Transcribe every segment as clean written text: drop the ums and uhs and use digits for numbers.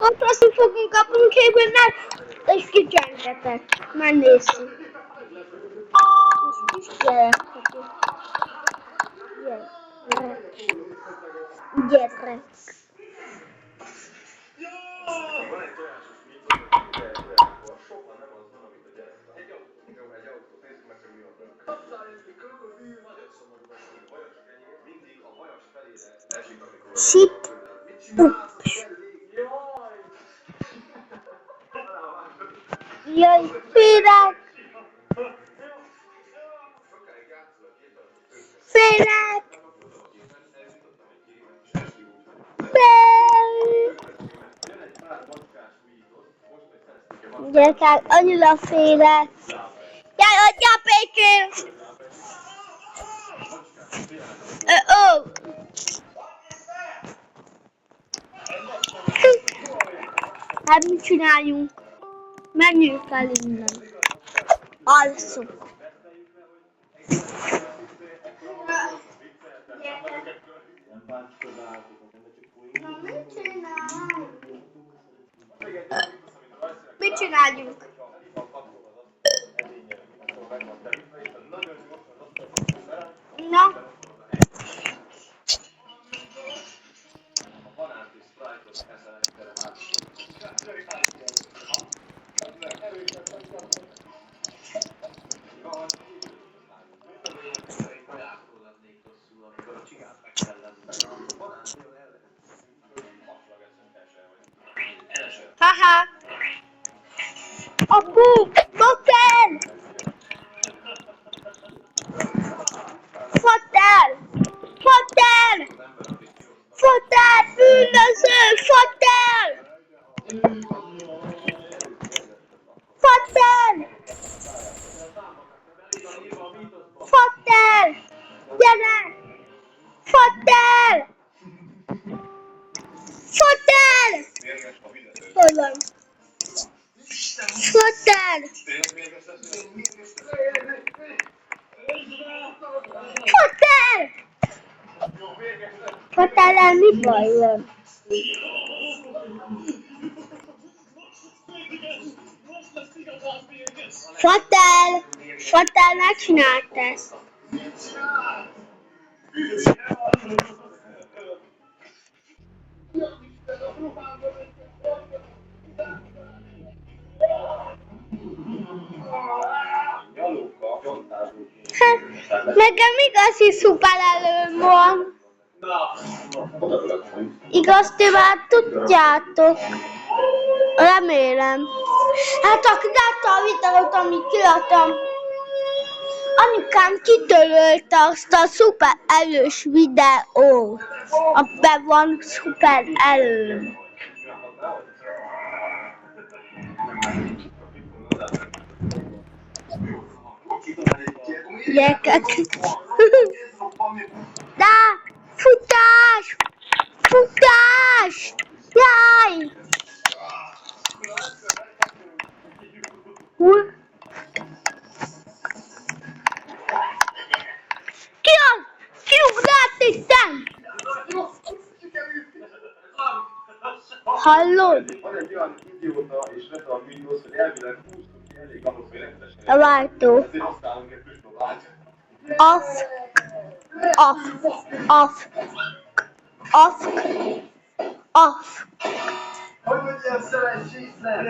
Ott azt fogunk kapunk képben, és kicsengetek. Megnézzük. És gyere. Gyere. Sit. Jaj, félek! Félek! Gyerekek, annyira félek! Jaj, adja Pékén! Ó! Hát mit csináljunk? Menjünk el innen. Alszunk. Mit csináljunk? Na? Haha! Apu! Fotel! Fotel! Fotel! Fotel! Bűnöző! Fotel! Fotel! Fotel! Gyere! Fotel! Fotel! Hol van? Fotel! Fotel! Fotellel mi baj van? Fotel! Fotel, megcsinált ezt. Hát, nekem igazi szuper előm van. Igaz, ti már tudjátok. Remélem. Hát aki látta a videót, amit kiadtam, anyukám kitörölte azt a szuper erős videót. Abban van szuper erő. Gyerekek. De, futás! Futás! Jaj! Ki az? Ki ugrált itten? Hallod? A váltó. Off. Off. Off. Off. Off. Hogy vagy ilyen szerencsétlen?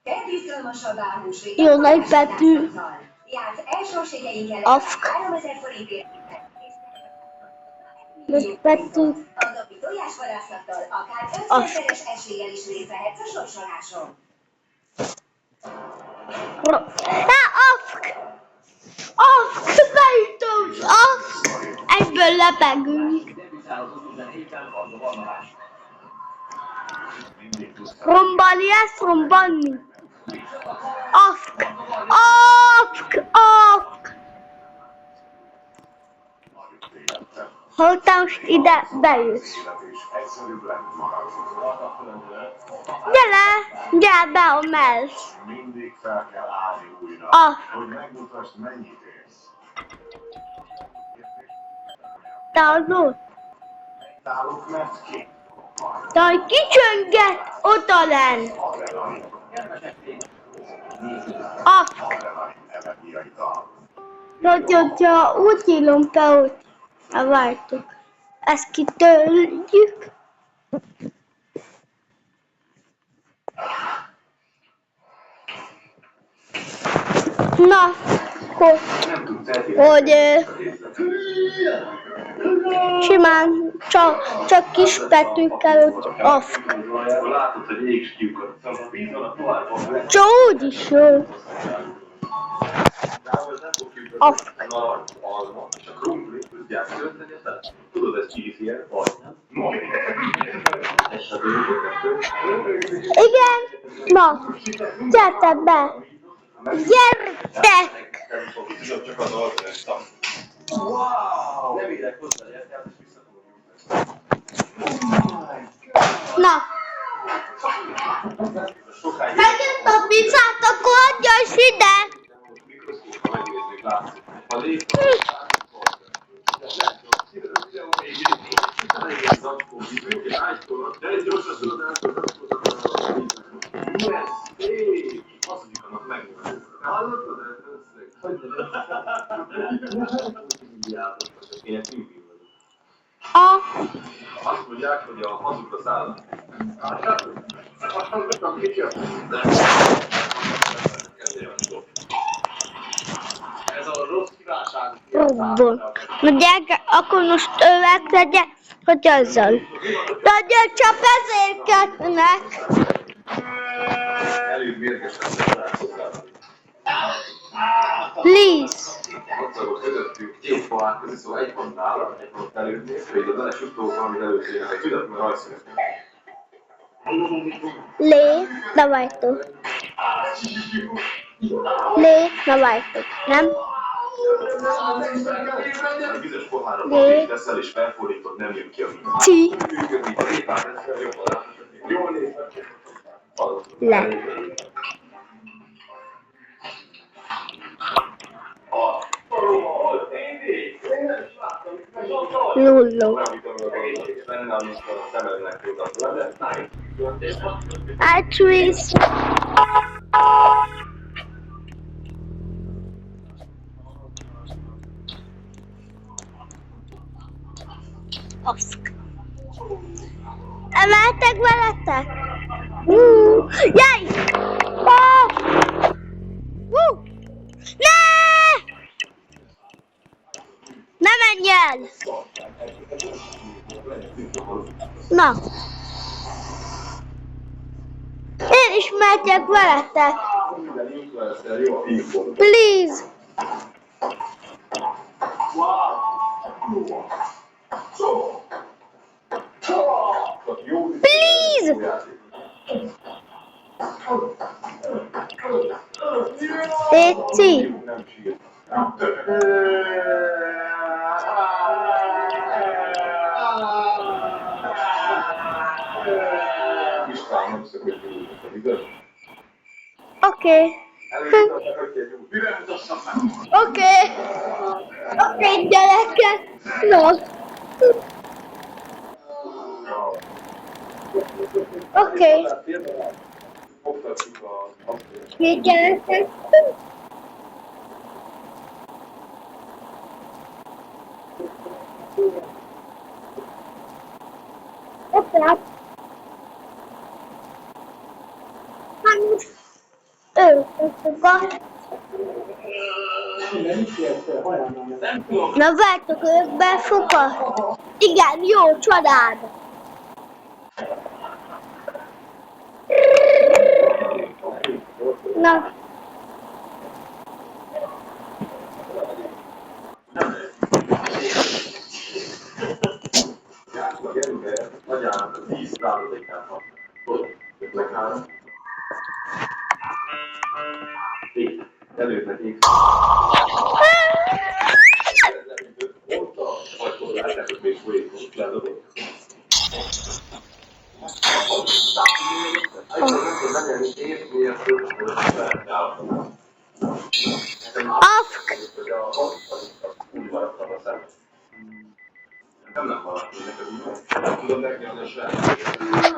Legizgalmasabb áhúsvéget Jó nagy betű. járt elsőségeinkkel Off. 3000 forintért. Nagy betű. A napi tojásvadászattal akár Off. 500-szeres eséllyel is részt vehetsz a sorsoláson. Off. Off. Beütöm. Off. Egyből lebegünk. Rombani ezt, rombani. Off. Off. Off. Ha te most ide bejössz. Gyere be a mellé. Mindig fel kell állni újra, hogy megmutasd, mennyit érsz. Te az ott. Náluk mert ki? Taj kicsönget oda lenn. Afk. Hogyha úgy írom be, hogy váltok. Ezt kitörjük. Na, hogy simán csak kis betűkkel, hogy afk. Csak úgy is jön. Afk. Igen, na, gyertek be. Gyertek! Na! Megjött a pizzát, akkor adja is ide! Azt mondják, hogy a hazugra száll. Ez a rossz kívánság. Na gyerek, akkor most övek legyen, hogy azzal. De csak ezért kötnek. Előbb mérgesen. Please. Hatszorok közöttük két falán között, szóval egy pont nála, egy pont előtt, hogy a vele suttó valamit előtt, egy tudatlan rajszínet. Lé, давай тут. Lé, давай тут. Nem? Egy bizonyos formára papírt teszel és felfordítod, nem jön ki a minden. Ci. Működik, a lépár ezzel jobban láthatod. Jól nézve. Le. Lullo. Actress. Oszk. Emeltek veletek? Jaj! Ne! Ne menj el! Na! Én is megyek veletek! Please! Please! Léci! Oké. Oké, gyerekek. No. Oké. Két gyerekek. Oké. Na vártok, ők befogad. Igen, jó, család. Na. Afk. Nem maradtunk neked, nem tudom megnyelni a saját.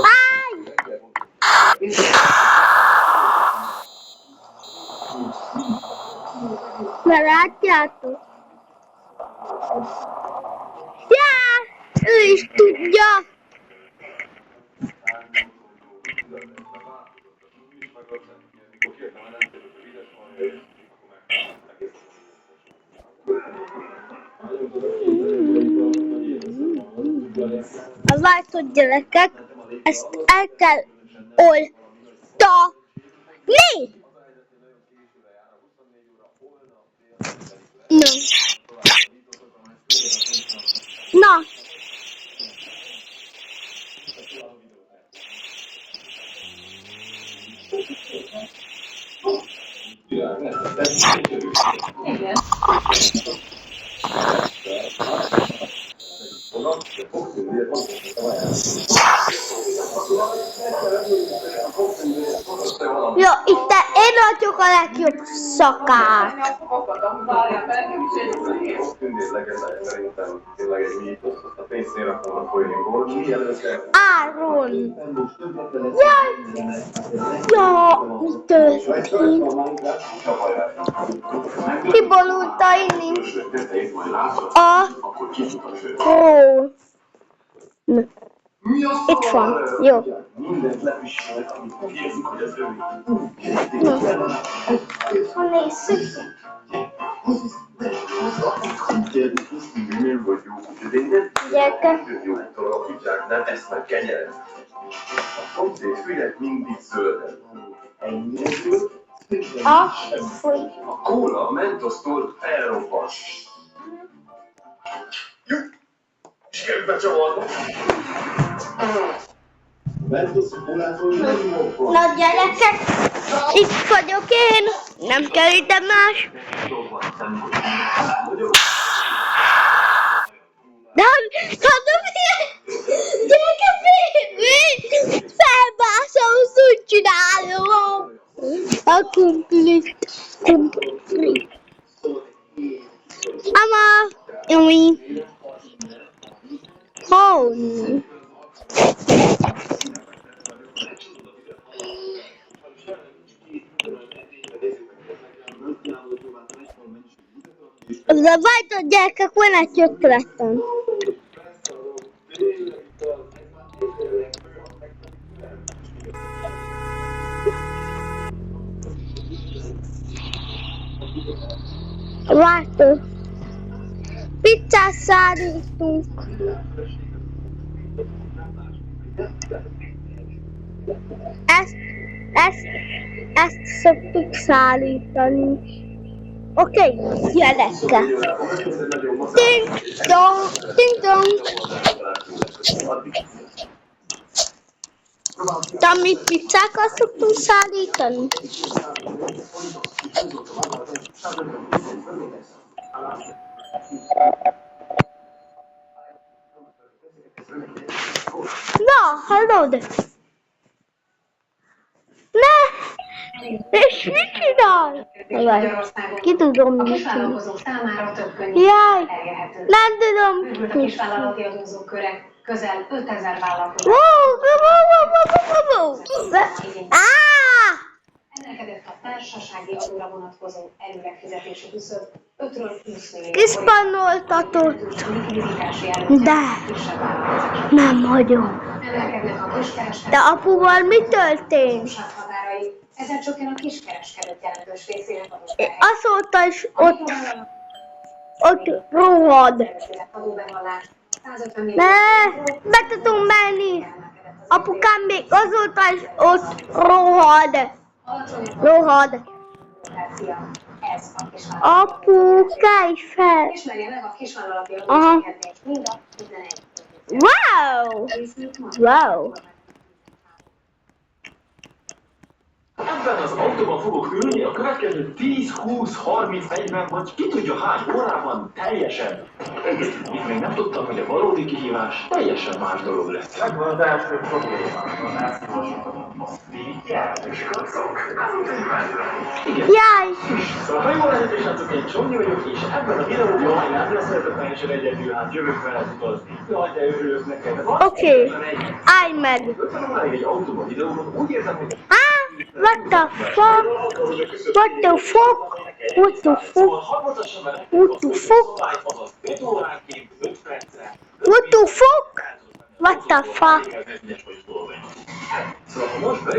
Áj! Már látjátok? Já! Ő is tudja! A váltott gyerekek, ezt el kell oldani. No. Na. Jó, itt én vagyok a legjobb szakár. Áron. Jaj. Ja, mi történt? Kiborult a inni. Ó. Itt van, jó. Ha nézzük. Gyerekek. Nem ezt meg kenyeret. A szomszéd fület mindig zölden. Fúj. A kóla a mentosztól felrobban. Sikerült csavarni. Na gyerekek, itt vagyok én, nem kell ide más. De gyerekek, felmászom, úgy csinálom. A kumplit. Ama, ami. Hon. Давайте, дядя, какой насчет красный? Вату. Пицца szállítunk. Ezt szoktuk szállítani. Oké, gyerekek. Ding dong, ding dong. De mi piczákat szoktunk szállítani? Na, hallod? Ne! És mit csinál? Ki tudom, mit csinál. Jaj, nem tudom. Kisvállalati adózók köre közel 5000 vállalkozó. Emelkedett a társasági adóra vonatkozó előrefizetési küszöb 5-ről 20 millió Kiszpannoltatott. De nem hagyom. Emelkednek a kiskereskedők. De apuval mi történt? határai. Ezzel csökken a kiskereskedők jelentős részének adóssága. Azóta is ott rohad. Adóbevallás 150 millió. Ne, be tudom menni. Apukám még azóta is ott rohad. Rohad. Ez a kisvállalat. Apu, kelj fel. Ismerje meg a kisvállalati Aha. adóssághetést mind a 11. Wow! Wow! Ebben az autóban fogok ülni a következő 10, 20, 30, 40 vagy ki tudja hány órában teljesen. Itt még nem tudtam, hogy a valódi kihívás teljesen más dolog lesz. Megvan az első problémám, az elszívasodom. A szívják és kacok. Igen. Jaj! Szóval ha jól lehet, és látszott, én Csonyi vagyok, és ebben a videóban jaj, nem lesz teljesen egyedül, hát jövök veled utazni. Jaj, de örülök neked. Oké, állj meg! Egy autóban videóban úgy érzem, hogy What the fuck? What the fuck? What the fuck? What the fuck? What the fuck? What the fuck?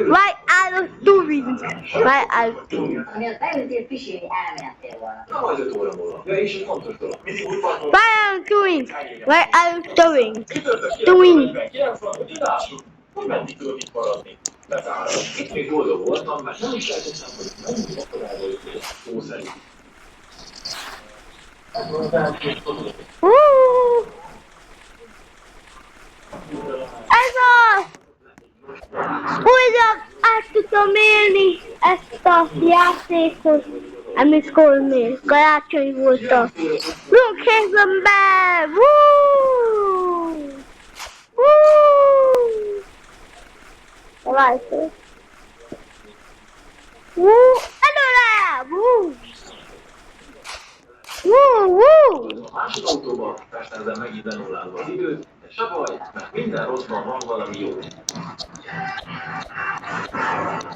Why are you doing? Why are you doing? Miatt beültél pisilni, elmentél volna. Na majd 5 óra múlva. Ja, és egy fontos dolog. Mindig úgy van, hogy Why are you doing? Why are you doing? kitörtök ki, Doing. 90, hogy idássuk. Hogy meddig tudok itt maradni? Bezárom. Itt még boldog voltam, mert nem is lehetett, hogy mennyit akarába jöttél. Szó szerint. Ez az! Újra át tudom élni ezt a játékot, amikor még karácsony voltam. Lókézem be! Woo! Woo! Várj! Woo! Előre! Woo! Woo! Woo! A másik autóban persze ezzel megint lenullázva az időt, de se baj, mert minden rosszban van valami jó.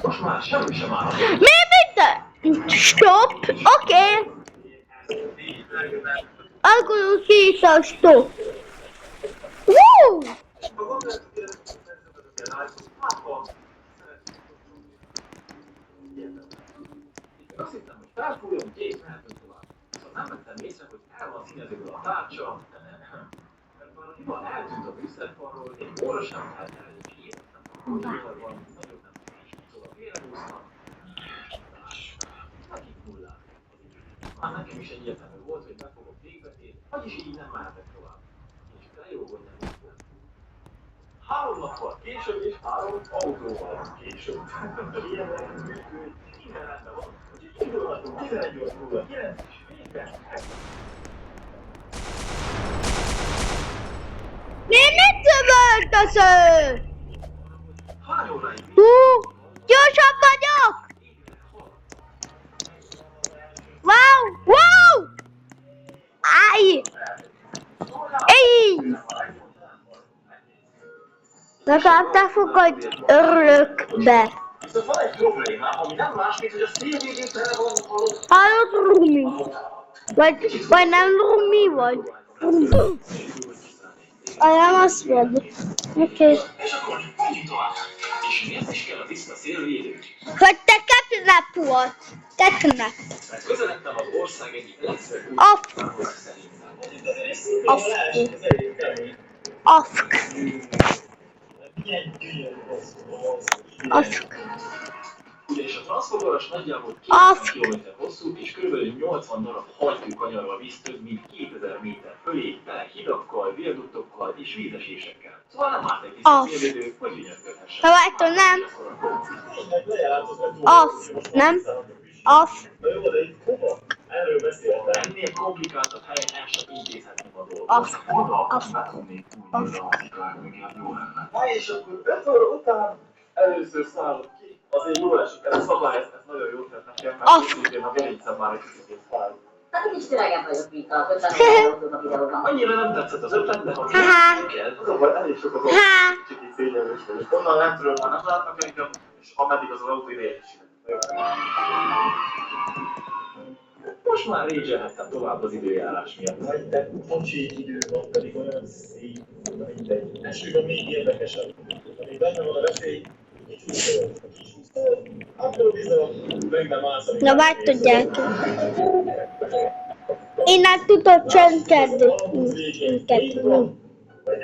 Most már semmi sem áll. Mi minden? Stop! Oké! Akkor ki is a stop. Woo! Azt hittem, hogy felfújom, kész, mehetünk tovább. Szóval nem vettem észre, hogy el van színezőből a tárcsa. Mert valamiban eltűnt a műszerfalról, egy óra sem telt el, és értem, hogy van, nagyon nem is. Szóval félrehúztam. Nekik nullák. Már nekem is egyértelmű volt, hogy be fogok végzetni, vagyis így nem mehetek tovább. És de jó, hogy nem is volt. 3 nappal később és 3 autóval később. Ilyen működik, minden rendben van. Úgyhogy indulhatunk 11 óra múlva, 9 és végre. Mit szövöltöző? Hány óráig? Gyorsabb vagyok! Wow! Wow! Áj! Éj! Legalább te fogadj örökbe. Viszont van egy problémám, ami nem más, mint hogy a szél végén tele van halott. Hallod, Rumi? Vagy nem Rumi vagy? Nem azt vagy. Oké. És akkor menjünk tovább. És miért is kell a tiszta szélvédő? Hogy te catnap volt. Catnap. Mert közeledtem az ország egyik legszebb Off. Off. Off. Off. Ugyanis a transzformaros nagyjából 2 km hosszú és kb. 80 darab hajtőkanyarral visz több mint 2000 méter fölé, tele hidakkal, viaduktokkal és vízesésekkel. Szóval nem árt egy tiszta szélvédő, hogy gyönyörködhessen. Várjál, nem. Off. Nem? Off. Erről beszéltem. Ennél komplikáltabb helyen el sem intézhetném a dolgot. Off. Na és akkor 5 óra után először szállok ki. Azért jól esik, ez a szabály, ez nagyon jó tett nekem, mert szintén a vénegyszer már egy kicsit száll. Hát kicsit öregebb vagyok, mint a 50 autók a videóban. Annyira nem tetszett az ötlet, de ha Haha. kell, az a baj, elég sok az autó, kicsit szégyenlős vagyok. Onnan nem tudom, már nem látnak engem, és ameddig az autó ideje is. Most már régyelhettem tovább az időjárás miatt. De kocsi idő van, pedig olyan szép, mindegy. Esőben még érdekesebb. Amíg benne van a veszély, akkor bizony, meg nem állsz. Na, vagy tudják. Én nem tudok csönkedni.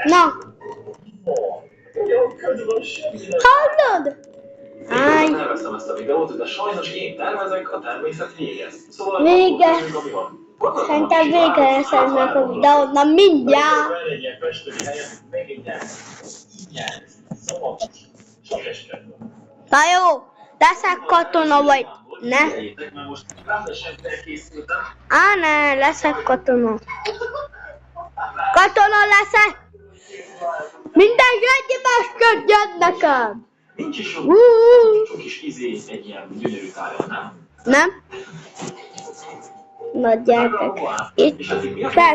Na. Hallod? Áj. Elveszem ezt a videót, de sajnos én tervezek, a természet végez. Szóval Vége. akkor tudjuk, ami van. Szerintem vége lesz ennek a videót. Na, mindjárt. Na jó. Leszek katona vagy... Ne? Mert most rendesen felkészültem. Á, ne, leszek katona. Katona leszek! Mindenki egymásködjön nekem! Nincs is sok kis egy ilyen gyönyörű tájon, nem? Nem? Na gyerekek. Itt.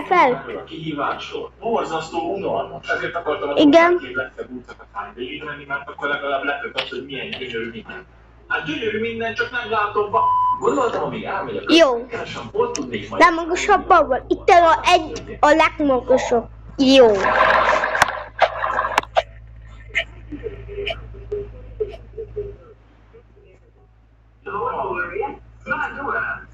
Fel. Kihívásról. Borzasztó unalmas. Ezért akartam a Igen. két legszebb útszakaszán végigmenni, mert akkor legalább letök az, hogy milyen gyönyörű minden. Hát gyönyörű minden, csak nem látom ba... Gondoltam, amíg elmegyek. Jó. Keresem, hol tudnék majd... Legmagasabban van. Itt a legmagasabb. Jó.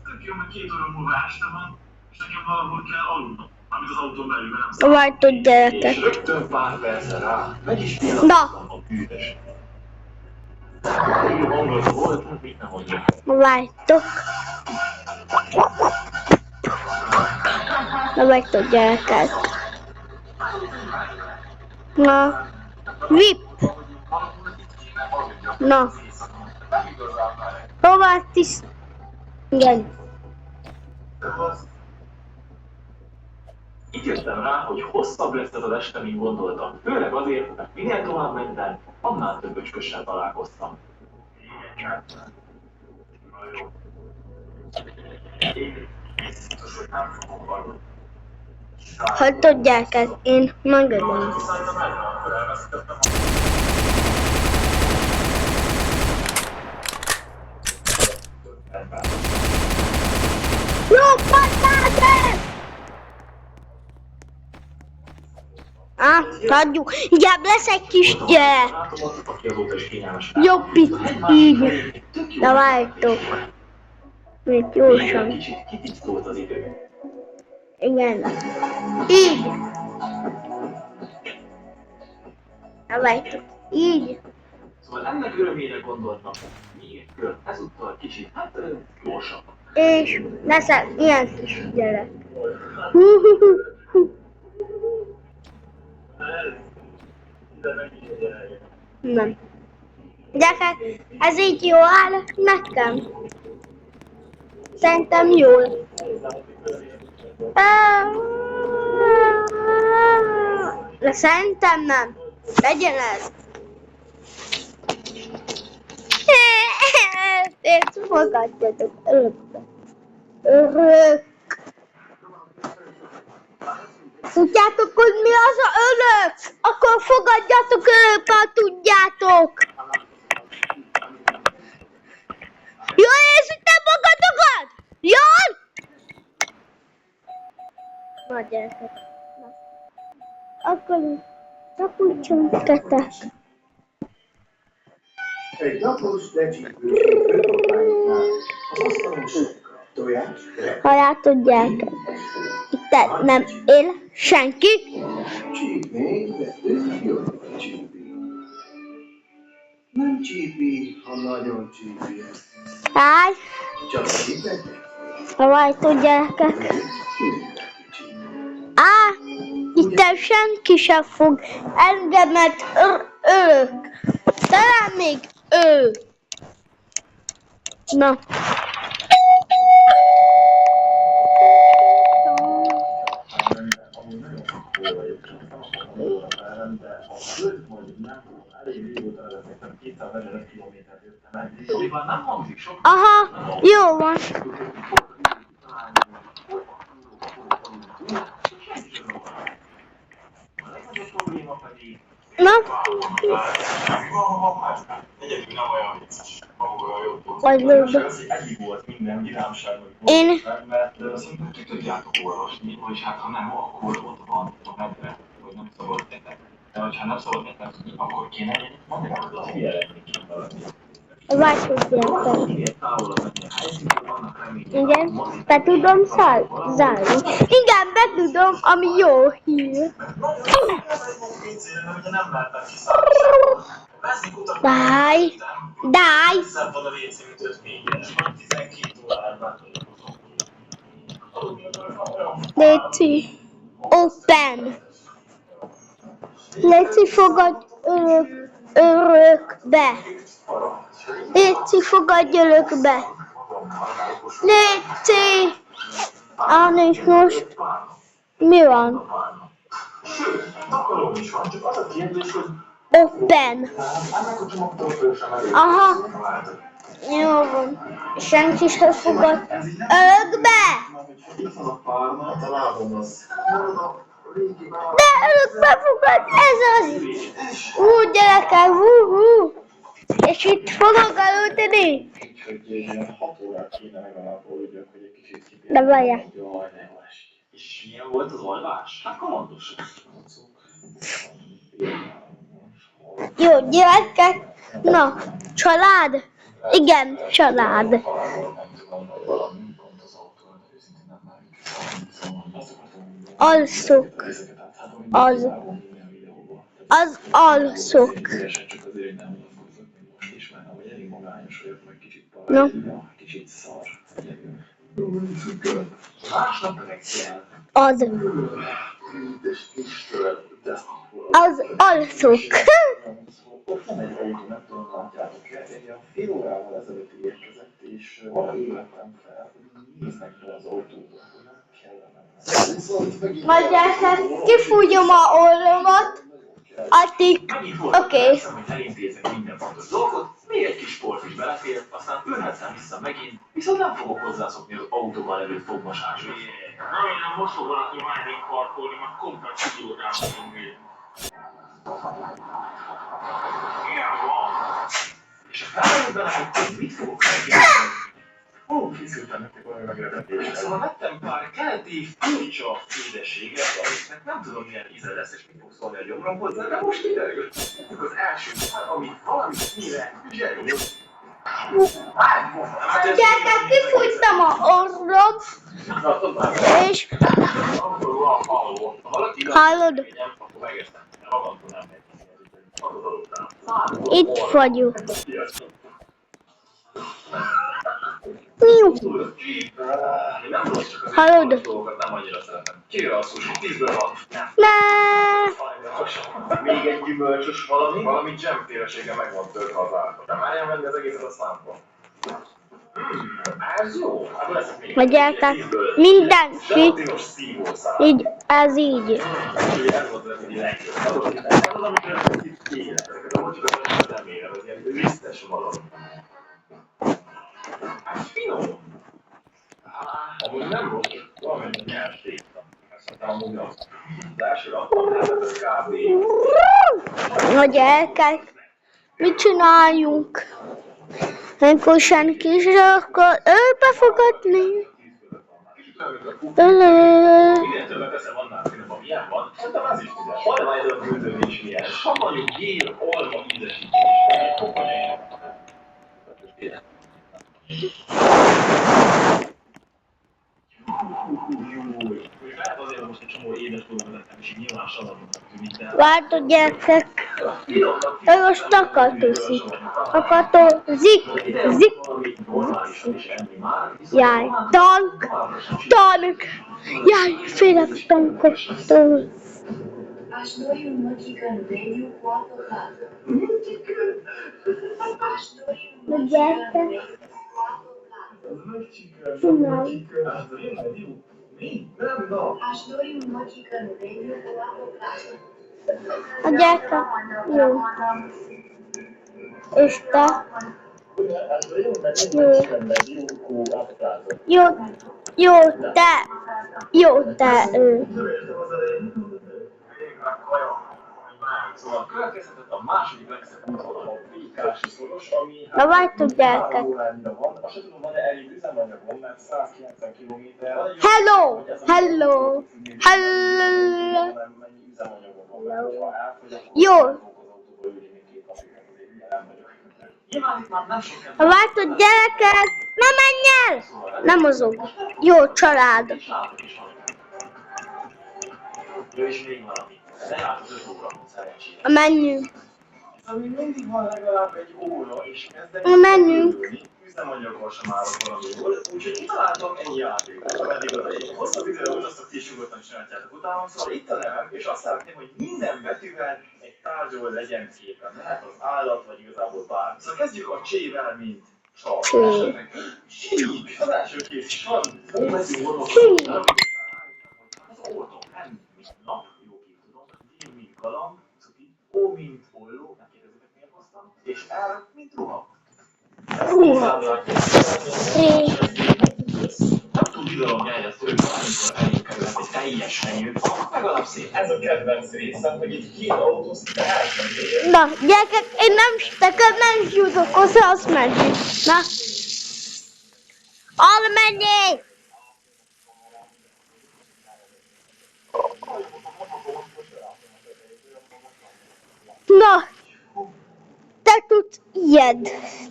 Tök jó, hogy 2 óra múlva este van, és nekem valahol kell aludnom, amit az autón belül nem szabad. Vártok gyerekek. És rögtön pár percre rá, meg is Na. pillanattam a bűnös. Jó hangulat volt, hát mit nem mondjak. Vártok. Na vártok gyerekek. Na. VIP. Na. Hova is? Igen. Itt jöttem rá, hogy hosszabb lesz ez az este, mint gondoltam. Főleg azért, mert minél tovább mentem, annál több öcskössel találkoztam. Hogy tudják ezt? Én megölöm. Jó, pattátok! Hagyjuk. Igen, lesz egy kis jobb itt, így. De várjátok. Még gyorsan. Kicsit kitisztult az idő. Igen. Így. De várjátok. Így. Szóval ennek örömére gondoltam, még egy kör, ezúttal kicsit, hát gyorsabb. És leszel ilyen kis gyerek. Nem. Gyerekek, ez így jó áll nekem. Szerintem jól. De szerintem nem. Legyen ez. Ezt fogadjatok örökbe. Örök. Tudjátok, hogy mi az a örök? Akkor fogadjatok örökbe, ha tudjátok. Jól érzitek magatokat? Jól? Na gyerekek. Akkor csak úgy csöngetek. Egy napos lecsípő főpapáinál az asztalon sokkal tojás, Halljátok gyerekek. Itt nem él senki. csípnék, de ő jobban csípi. Nem csípi, ha nagyon csípi. Háj. Csak csípek, Halljátok gyerekek. Itt senki sem fog engemet örök. Talán még ő. Na. Aha, jó van. Na? Vagy lőbe. Én... Mert szinte tudjátok olvasni, és hát ha nem, akkor ott van a medve, hogy nem szabad nektek. De ha nem szabad nektek, akkor kéne mondani, hogy az jelenni valami. Várjuk igen, be tudom zárni. Igen, be tudom, ami jó hír. Dáj. Léci, open. Léci, fogad örökbe. Léci, fogadj örökbe! Léci! És most mi van? Sőt, takaróm is van, csak az a kérdés, hogy Open. ennek a csomagtól föl sem elég. Aha. Jó van. Senki sem fogad örökbe! Itt van a párna, a lábam az. De örökbe fogad, ez az! Gyerekek, És itt fogok aludni. Úgyhogy ilyen 6 órát kéne legalább aludjak, hogy egy kicsit kipérjek. De várjál. Jaj, ne jó esik. És milyen volt az alvás? Hát kalandos. Jó, gyerekek. Na, család? Igen, család. Nem tudom, valami pont az autón, de őszintén nem már Alszok. Az alszok. Csak azért, hogy nem unatkozzak még most is, mert ahogy elég magányos vagyok, meg kicsit No. kicsit szar. Másnap reggel. Az alszok. Ott van egy autó, nem tudom, látjátok-e, egy ilyen fél órával ezelőtt érkezett, és valahogy vettem fel, hogy néznek be az autóba, hogy nem kellene. Majd gyerekek, kifújom a orromat. Addig, oké. Hogy elintézek minden fontos dolgot, még egy kis sport is belefér, aztán ülhettem vissza megint, viszont nem fogok hozzászokni az autóban levő fogmosáshoz. Remélem most fog valaki mellénk parkolni, már komplet idiótás vagyunk még. Ilyen van! És a felelőtbenek, hogy mit fogok megjelenteni? Ó, készültem nektek valami meglepetést. Szóval vettem pár keleti furcsa édességet, amiknek nem tudom milyen íze lesz és mit fog szólni a gyomromhoz, de most kiderül. Az első, ami valami színe zseró. Gyerekek, kifújtam a orrom, és hallod? Itt vagyok. Hallod? Nem annyira szeretem. Kire a sushi? 10-ből 6. Ne. Még egy gyümölcsös valami jam téresége meg van törve az állapot. De várjál menni az egészet a számba. Ez jó. Hát lesz még. A gyerekek, minden Zselatinos szívószál. így, ez így. Ugye ez volt az egyik legjobb. Az, amikor itt kéne. Ezeket a mocsikat nem érem, ez ilyen lisztes valami. Hát finom. Amúgy nem rossz, valamennyi nyers tészta. Aztán amúgy az első raktam lehetett kb. A gyerekek, mit csináljunk? Amikor senki is akar befogadni. Minél többet teszem, annál finomabb ilyen van. Szerintem ez is tüzes. Olvajról küldőn is milyen. Savanyú, gél, olva ízesítés. Lehet azért, most egy csomó édes dolgot lettem, és így nyilván savanyúnak tűnik, de... Várd a gyerekek, ő most takatozik. Takatozik, zik. Jaj, tank. Jaj, félek tankoktól. Aș dori un măcică în meniu cu apă caldă. Aș dori un măcică în meniu cu apă caldă. Aș dori un măcică în meniu cu apă caldă. A gyerekek, jó. És te? Jó. Jó, te, ő. Szóval következtetett a második legszebb útvonal, a Békási szoros, ami... Na vártok gyerekek. Azt sem tudom, van-e elég üzemanyagom, mert 190 km. Hello. Mennyi üzemanyagom van, mert ha elfogyok, Jó. akkor az autóba ülni még 2 napig, mert azért ugye nem vagyok. Nyilván itt már nem sok Ha vártok gyerekek, ne menj el! Nem mozog. Jó, család. Jó, és még valami. Lejárt az 5 óra, szerencsére. Menjünk. Ami mindig van legalább egy óra, és kezdeni Menjünk. üzemanyaggal sem állok valami jól, úgyhogy kitaláltam ennyi játékot, ameddig az egy hosszabb idő volt, azt a ti is nyugodtan csináljátok utána, szóval itt a nevem, és azt szeretném, hogy minden betűvel egy tárgyról legyen képen. Lehet az állat, vagy igazából bármi. Szóval kezdjük a csével, mint csal. Csí. Az első kész is van. Óbetű orvosok. Az orvosok nem mint nap, jó ki tudom. D mint galamb, cuki. O mint olló, nem kérdezitek miért hoztam. És R mint ruha. Nem túl bizalom nyeljezt ők, amikor elénk kerülhet egy teljes menü. Legalább szép. Ez a kedvenc részem, hogy itt két autózt elkezdődjön. Na, gyerekek, én nem jutok hozzá, azt menjünk. Na. Almenjék! Na, te tudsz ilyet.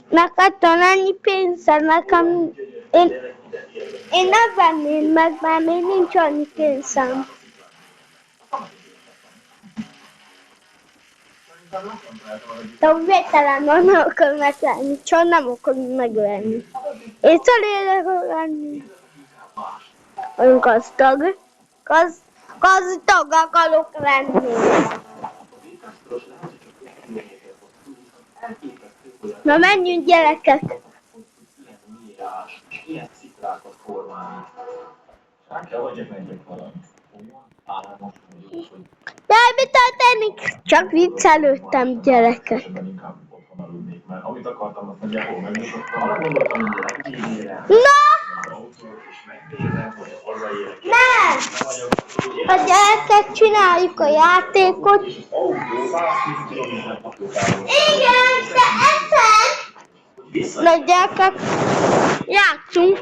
Neked van ennyi pénzed, nekem... Én nem venném meg, mert még nincs annyi pénzem. De úgy vételen van, nem akarom megvenni, csak nem akarom megvenni. Én szeretnék lenni. Olyan gazdag. Gazdag akarok lenni. Na menjünk, gyerekek! Ilyen sziklákat formálni. Rá kell, hogy menjek valamit. Olyan álmos vagyok, hogy... Jaj, mi történik? Csak viccelődtem, gyerekek. Inkább otthon aludnék, mert amit akartam, azt nagyjából megmutattam. Arra gondoltam, hogy megnézem. Na! Az autót is megnézem, hogy hazaérek. Nem! A gyerekek, csináljuk a játékot. És az autó 110 km hatótávol. Igen, de ezen! Na gyerekek, játszunk.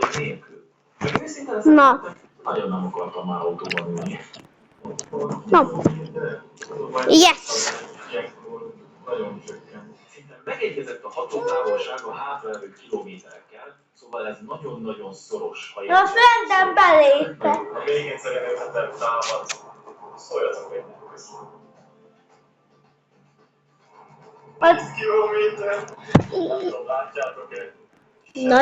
Na. Nagyon nem akartam már autóban ülni. Na. Yes! Nagyon csökkent. Szinte megegyezett a hatótávolság a hátralevő kilométerekkel, szóval ez nagyon-nagyon szoros. Ha Most rendben belépek. még egyszer előhetem támad, szóljatok meg. Az... 10 kilométer! Nem tudom, látjátok-e? Na.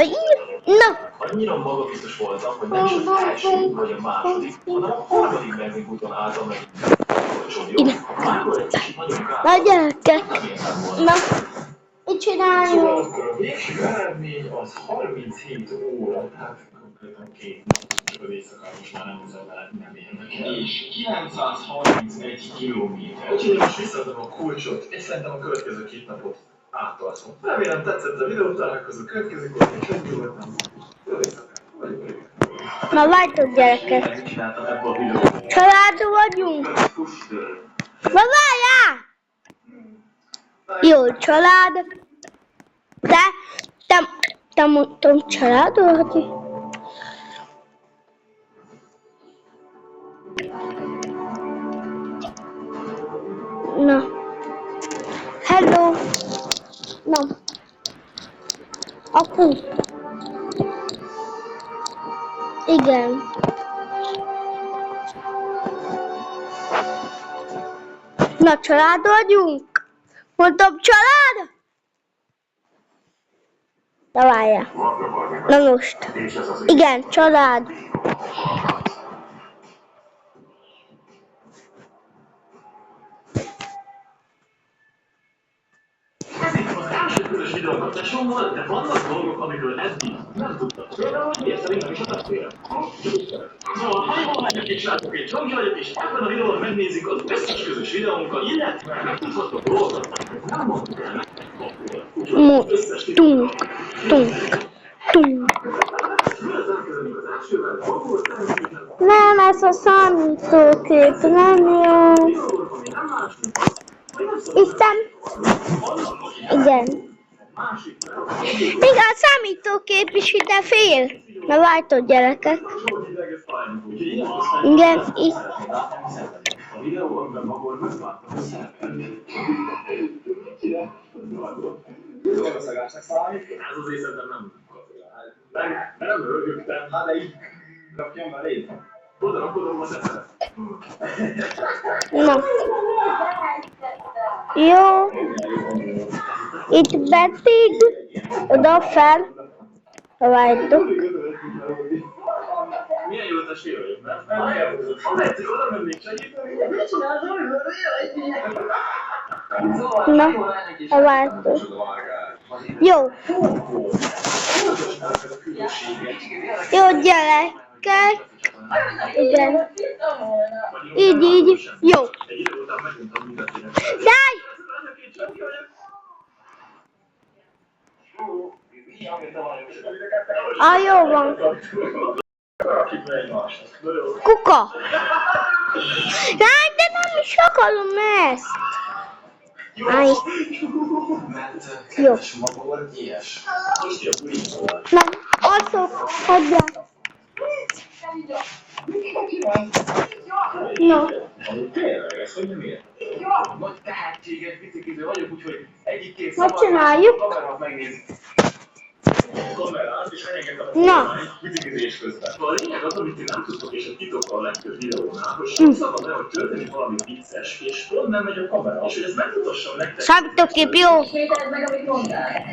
Annyira magabiztos voltam, hogy nem is az első vagy a második, hanem a harmadik benzinkúton álltam meg. Máskor egy kicsit nagyon kár. Na gyerekek. Nem értem volna. Na. Mit csináljuk? Szóval akkor a végső eredmény az 37 óra, tehát konkrétan 2 nap, csak az éjszakán most már nem hiszem vele, nem érnek el. És 931 kilométer. Úgyhogy most visszaadom a kulcsot, és szerintem a következő 2 napot áttartom. Remélem tetszett a videó, találkozunk következő korban, és egy nyugodtan. Jó éjszakát! Na várjatok, gyerekek. Megcsináltam ebbe a videót. Családú vagyunk. Na várjál! Jó család. Te mondtam család vagy? Na. Hello. Na. Apu. Igen. Na, család vagyunk? Mondtam, család? Na, várjál. Na most. Igen, család. Közös videókapcsolásommal, de vannak dolgok, amikről eddig nem tudtam. Például, hogy miért szerintem is a testvérem. Szóval, ha jól látják, és látok egy Csonki vagyok, és ebben a videóban megnézik az összes közös videónkat, illetve megtudhatok dolgokat, amit nem mondtuk el nektek. Tunk. Nem, ez a számítógép, nem jó. Isten. Igen. Még a számítógép is ide fél. Na várjatok, gyerekek. Igen, itt. A videóban magor megváltam a szerepelni. Jó számít? Ez az észedben nem kapja. Nem örültem, hát de így rakjam már én. Oda rakodom a szepet. Na. Jó. Itt pedig oda fel. Vártok. Milyen jó testvér vagyok, nem? Ha tetszik, oda mennék segíteni. Mit csinálsz? Na, vártok. Jó. Jó, gyerekek. Igen. Így. Jó. Daj! Jó van. Kuka. Jaj, de nem is akarom ezt. Aj. Jó. Na, adtok, adjál. No. Nagy tehetséges bicikliző vagyok, úgyhogy egyik-két Hogy csináljuk? kamerát megnézik. Kamerát, és elengedtem a Na. biciklizés közben. A lényeg az, amit ti nem tudtok, és a titok a legtöbb videónál, hogy sokszor van olyan, hogy történik valami vicces, és pont nem megy a kamera. És hogy ezt megmutassam nektek. Számítógép jó. Ismételd meg, amit mondtál.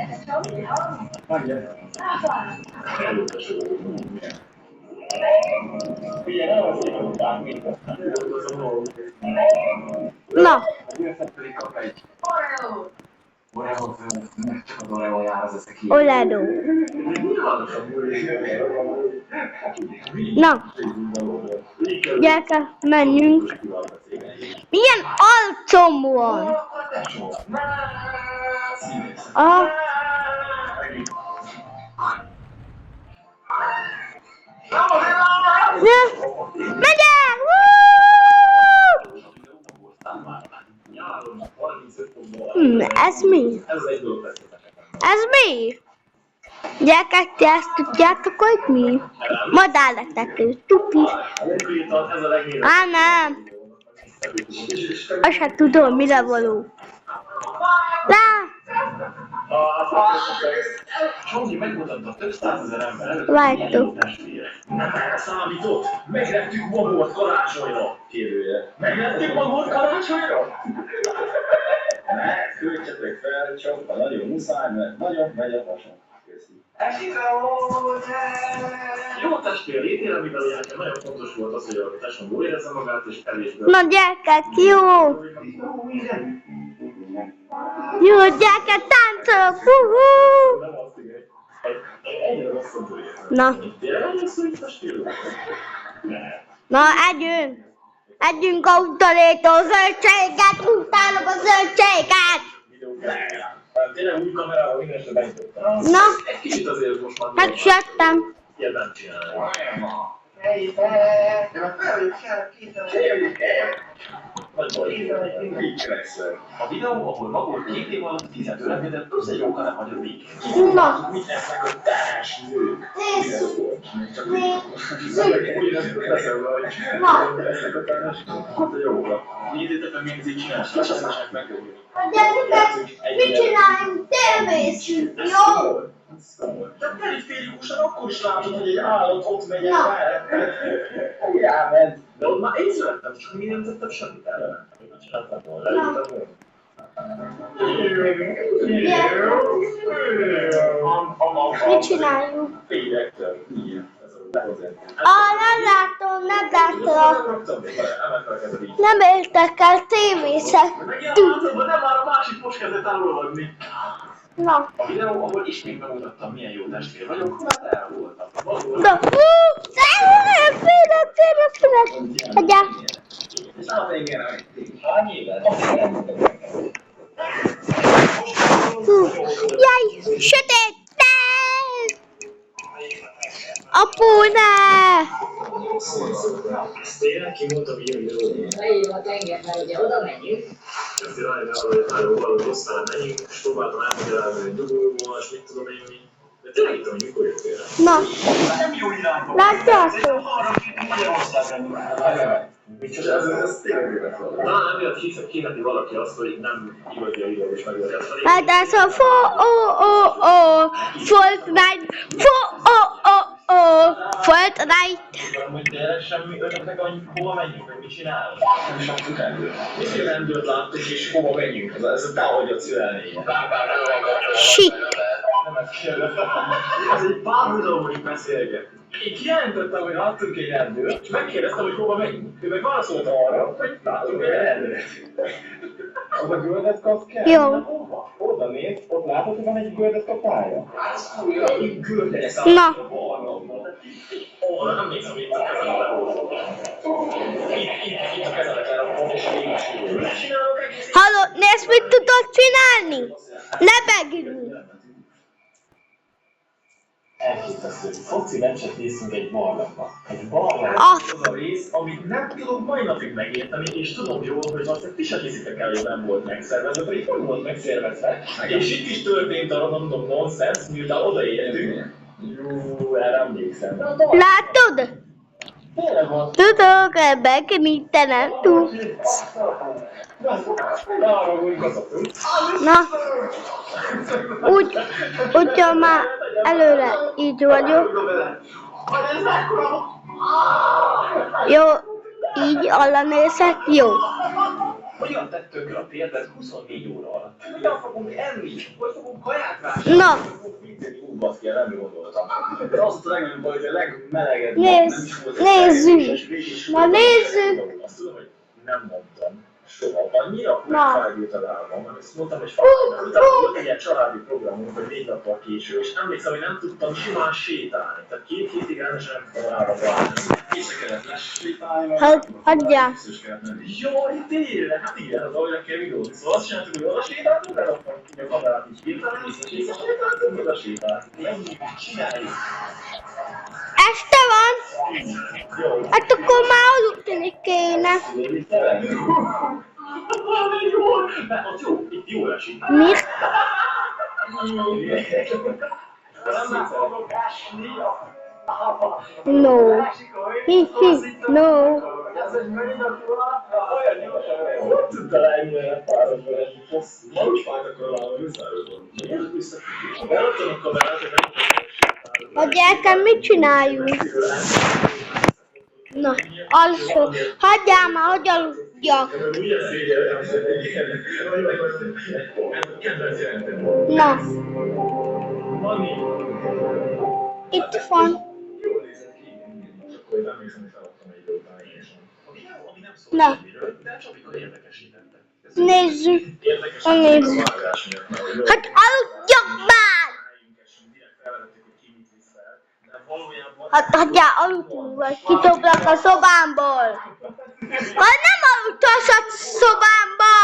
Na. Oladó. Na. Gyerekek, menjünk. Milyen arcom van? Aha. Megyek! Ez mi? Ez mi? Gyerekek, ti ezt tudjátok, hogy mi? Madárletekő, tupi. Á, nem. Azt sem tudom, mire való. Lá! Csondi megmutatta több százezer ember előtt, Vártok. nem erre számított. Meglettük magót karácsonyra. Kérdője. Meglettük magót karácsonyra? Ne, költsetek fel, csak ha nagyon muszáj, mert nagyon megy a hasonló. Köszi. Jó testvér, létél, amivel ugye nekem nagyon fontos volt az, hogy a testem jól érezze magát, és elésből. Na gyerekek, jó! Jó, gyerekek, táncolok! Egyre rosszabbul érzem. Na. Tényleg egyre szó, testvér? Na, együnk! Együnk a utalétól zöldséget, utálok a zöldséget! Tényleg új kamerával minden esetben benyitottam. Na, Egy kicsit azért most már... megsértem. Ilyet nem csinálom. A videó, ahol maguk 2 év alatt fizető reményedett, plusz egy jó kanál hagyod végig. Na. Mit esznek a társ nők? Esznek a társ? Hát a jóra. Nézzétek meg, milyen így csinálsz, és azt is megjóoljuk. A gyerekek, mit csináljunk? Tévészünk, jó? De periférikusan akkor is látod, hogy egy állat ott megy el. Elment. De ott már én születtem, csak mi nem tettem semmit ellen. Mit csináltam volna? Leültem volna. Mit csináljunk? Félektől. Igen. Nem látom. Nem értek el tévészek. Megjelentőben nem már a másik postkezet elolvadni. Na. A videó, ahol ismét bemutattam, milyen jó testvér vagyok, mert erre voltam. Na. Félek. Hagyjál. Jaj, sötét! Apu, ne! Tényleg kimondtam ilyen videóban. Leírva a tenger, mert ugye oda megyünk. Ezt irányba, hogy nagyon valahogy rossz fel menjünk, és próbáltam elmagyarázni, hogy nyugodóban, és mit tudom én mi. De tényleg itt, hogy mikor jöttél el. Na. Nem jó irányba. Látjátok? Ez tényleg évet van. Talán emiatt hiszeti valaki azt, hogy nem igazi a videó, és megmagyarázta. Hát ez a Fortnite. Fortnite. Hogy tényleg semmi önöknek, hogy hova menjünk, vagy mit csinálunk? Nem is aktuk rendőr. Én rendőrt láttuk, és hova menjünk? Ez a távolgyat szülelni. Shit. Nem ezt kérdezem. Ez egy párhuzamon beszélgetünk. Én kijelentettem, hogy láttunk egy rendőrt, és megkérdeztem, hogy hova megyünk. Ő meg válaszolt arra, hogy látunk egy rendőrt. Az a göldeszkap kell? Jó. Hova? Oda néz, ott látod, hogy van egy göldeszkap pálya? Egy gördeszkap. Na. Ó, nem nézem, itt a kezemet. Itt a kezemet elrakom, és csinálok egész. Halló, nézd, mit tudod csinálni? Lebegni. Elképesztő. Foci meccset néztünk egy barlangban. Egy barlang Az az a rész, amit nem tudok mai napig megérteni, és tudom jól, hogy azt ti sem hiszitek el, hogy nem volt megszervezve, pedig nem volt megszervezve. És itt is történt a random nonsense, miután odaértünk. Jó, erre emlékszem. látod? Tényleg van. Tudok lebegni, te nem tudsz. Arra úgy gazdatunk. Na, úgy, hogyha már előre így vagyok. Jó, így alá nézek, jó. Hogyan tett tönkre a térdet 24 óra alatt? Hogyan fogunk enni? Hogy fogunk kaját vásárolni? Na. Hogy fogunk mindeni? Baszki, nem gondoltam. De az a legnagyobb baj, hogy a legmelegebb Nézzük. Na nézzük. Azt tudom, hogy nem mondtam soha. Annyira Na. felgyűlt a lábam, mert azt mondtam, hogy fájt. Utána volt egy ilyen családi programunk, hogy 4 nappal késő, és emlékszem, hogy nem tudtam simán sétálni. Tehát 2 hétig rendesen nem tudtam lábam válni. Észre kellett lesétálni. Hagyjál. Jaj, tényleg, hát igen, az olyan kell videózni. Szóval azt csináltuk, hogy oda sétáltunk, beraktam ki a kamerát így hirtelen, és sétáltunk, oda sétáltunk. Ennyi, csináljuk. Este van? Jó. Hát akkor már aludni kéne. Jó, mert ott jó, itt jól esik. Mi? Nem fogok esni. No. Hi, no. Ez egy megint olyan gyorsan. Hogy tudtál ennyire párosban esni? Ma úgy fájt akkor a lábam, visszafüggés. Beraktam a kamerát, hogy nem tudok. A gyerekem, mit csináljunk? Na, alszó. Hagyjál már, hogy aludjak. Na, itt van. Na, nézzük. Na, nézzük. Hát aludjak már! Hát hagyjál aludni, vagy kidoblak a szobámból. Hát nem aludtass a szobámba!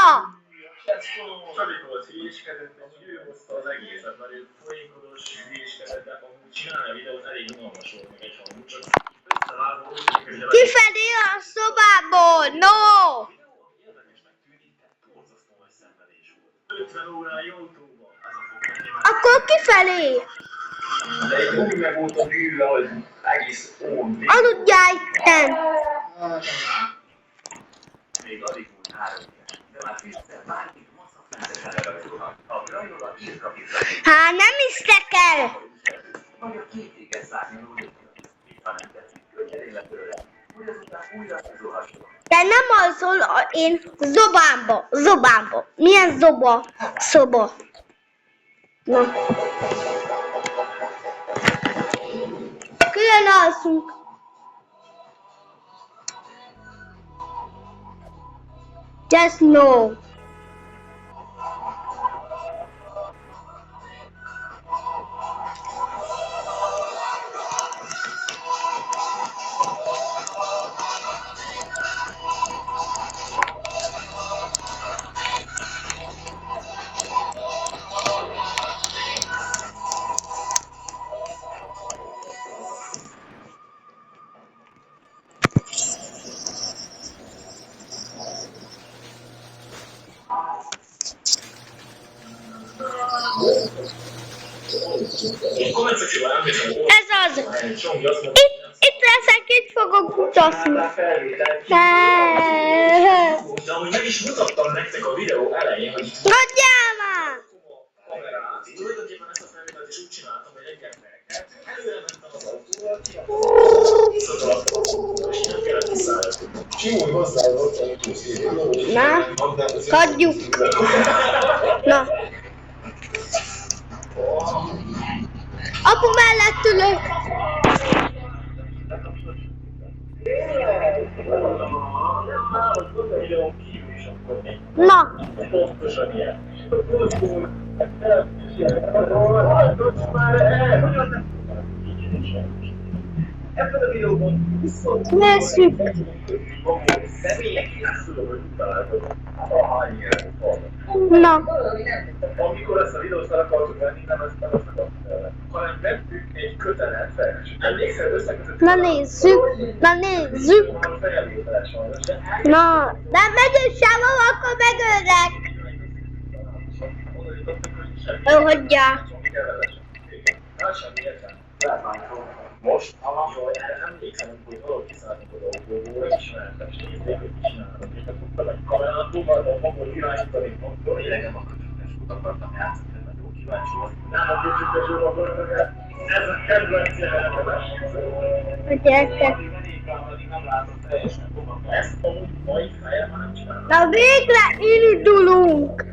Csabi volt hülyéskedett, amúgy ő hozta az egészet, mert ő folyékodós hülyéskedett, de amúgy csinálni a videót elég unalmas volt meg egy hamú, csak összevágó, Kifelé a szobából, no! érdekesnek tűnik, de borzasztó nagy szenvedés volt. 50 órán YouTube-on, ez a fog. Akkor kifelé. De egy úgy meg volt a hűve, hogy egész ón. Aludjál itten. Még addig volt 3 éves, de már vízzel bármit maszakmentesen levezetőhat. A grajolat írkapitán. Hát nem hisztek el. Vagy a 2 éges szárnyaló lépjön. Itt van nem tetszik, könnyedén le tőle. Hogy azután újra kizuhasson. De nem alszol, én zobámba. Milyen zoba? Szoba. Na. Külön alszunk. Just no. Ez az. Itt leszek, itt fogok mutatni. De amúgy meg is mutattam nektek a videó elején, hogy Hagyjál már! kamerát. Tulajdonképpen ezt a felvételt is úgy csináltam, hogy engem felkelt. Előre mentem az autóval, visszataláltam, és nem kellett visszaállni. Simon hozzáadott, amit tudsz írni. Na, hagyjuk. Na. Apu mellett ülök. Na. Pontosan ilyen. Ebben a videóban viszont Nézzük. személyek hogy találkozunk. Ahány ilyen van. Na. Amikor ezt a videót fel akartuk venni, nem ezt akartuk fel, hanem vettük egy kötelet fel. Emlékszel, összekötöttük? Na nézzük. Na nézzük. A felvétel sajnos, de Na. De megyünk sávon, akkor megölnek. Jó, hagyjál. Most, ahol emlékszem, hogy valaki szállt az autóból, ismertem, és nézték, hogy csinálnak, és akkor egy kamerát próbáltam magul irányítani, akkor én nem akartam játszani, mert jó kíváncsi volt. Nem a kicsit akartam játszani. Ez a kedvenc jelenetedás. A gyerekek. Nem látom teljesen fogom. Ezt amúgy mai helyen már nem csinálom. Na végre indulunk.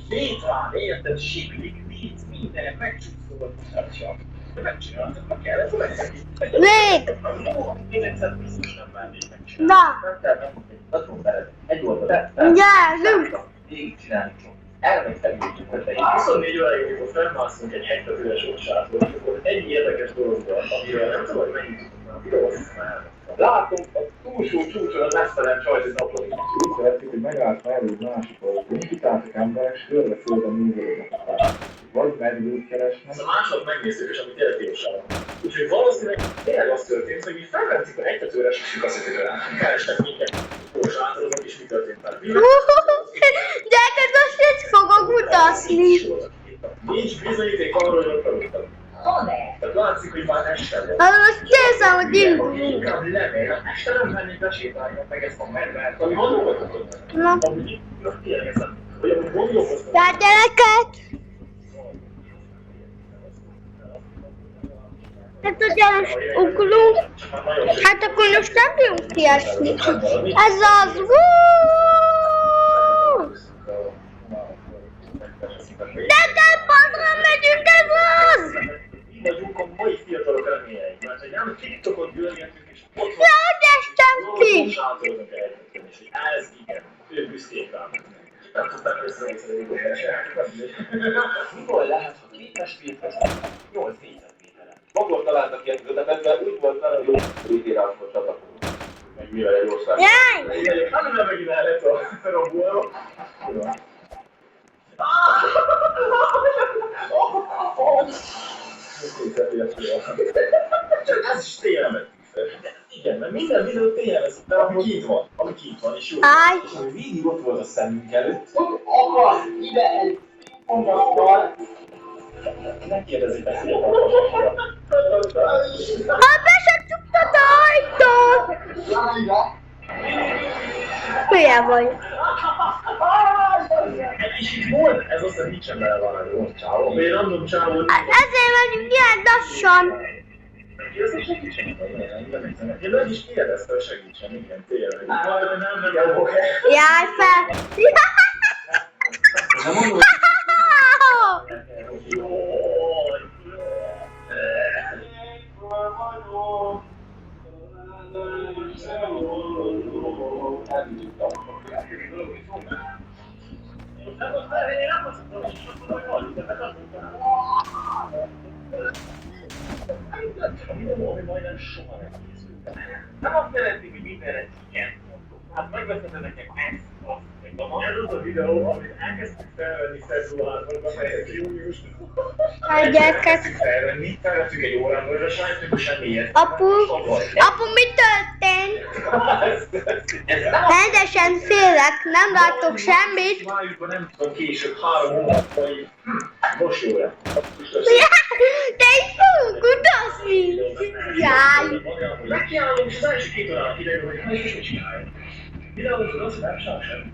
Szétvár, érted, siklik, víz, mindenek megcsúszol, csak. Megcsináltak, ma kellett legyen. Vég. Én egyszer biztos nem mennék megcsinálni. Na. Egy oldal. Gyerünk. Végig csinálni csak. Elmentem így, hogy 24 óráig, amikor fennmászunk egy hektatőres ocsától, akkor egy érdekes dolog van, amivel nem tudom, hogy mennyit tudunk a videót, látom a túlsó csúcson a mesztelen csajt naplódik. Úgy szeretik, hogy megállt mellé egy másik autó, kitáltak emberek, s fölbe-fölbe nézelődnek a pályán. Vagy medvét keresnek. Ez a második megnézzük, és amit tényleg igazság. Úgyhogy valószínűleg tényleg az történt, hogy mi felvettük a hektatőres és azt hitték rá. Kerestek minket. És átadoznak, és mi történt vele. Gyerekek, most itt fogok mutatni. Nincs bizonyíték arról, hogy ott aludtam. Tehát látszik, hogy már este van. Hát most nézem, hogy indulunk. Inkább lemél, este nem mennék besétálni meg ezt a medvet, ami gondolkodhatom. Na. Amúgy tényleg ezt nem. Hogy amúgy gondolkoztam. Tehát gyerekek. Hát ugye most ugrunk. Hát akkor most nem tudunk kiesni. Ez az. De padra megyünk, ez az. Mi vagyunk a mai fiatalok reményei, mert hogy nem TikTokon gyűlgetünk, és ott van. Ja, hogy estem ki. Sátoroznak elhetni, és hogy ez igen, ő büszkék rám. Nem tudták összehozni a videót. Mikor lehet, ha képes filmhez 8 négyzetméteren? Akkor találtak ilyen kötetet, mert úgy volt vele, hogy jó végére akkor csatakolunk. Meg mivel egy ország. Jaj! Nem megint el lett a robóról. Csak ez is tényleg. Igen, mert minden videó tényleg, de ami kint van, és jó. Áj. És ami végig ott volt a szemünk előtt, akarsz ide egy fogastal, ne kérdezzék ezt, hogy Hát be se csuktad a ajtót! Hülye vagy. és itt volt, ez azt, hogy nincsen bele valami volt csávó. Én random csávó. Hát ezért vagyunk ilyen lassan. Neki azért segítsen, én meg is kérdezte, hogy segítsen, igen, tényleg. Nem, Jaj, fel. Majdnem soha nem készült. Nem azt jelenti, hogy mindenre igen mondom. Hát megveszed nektek ezt, azt, meg a ez az a videó, amit elkezdtük felvenni februárban, amelyet júniusban. A gyerekek. Felvettük egy órában, és sajnos semmi ilyet. Apu, mi történt? Rendesen félek, nem látok semmit. Májusban nem tudom később, 3 hónapig. Most jó lett. Te is fogunk utazni. Jaj. Megkívánom, és az első 2 órának kiderül, hogy hát is mit csináljuk. Videózod, azt nem sem semmi.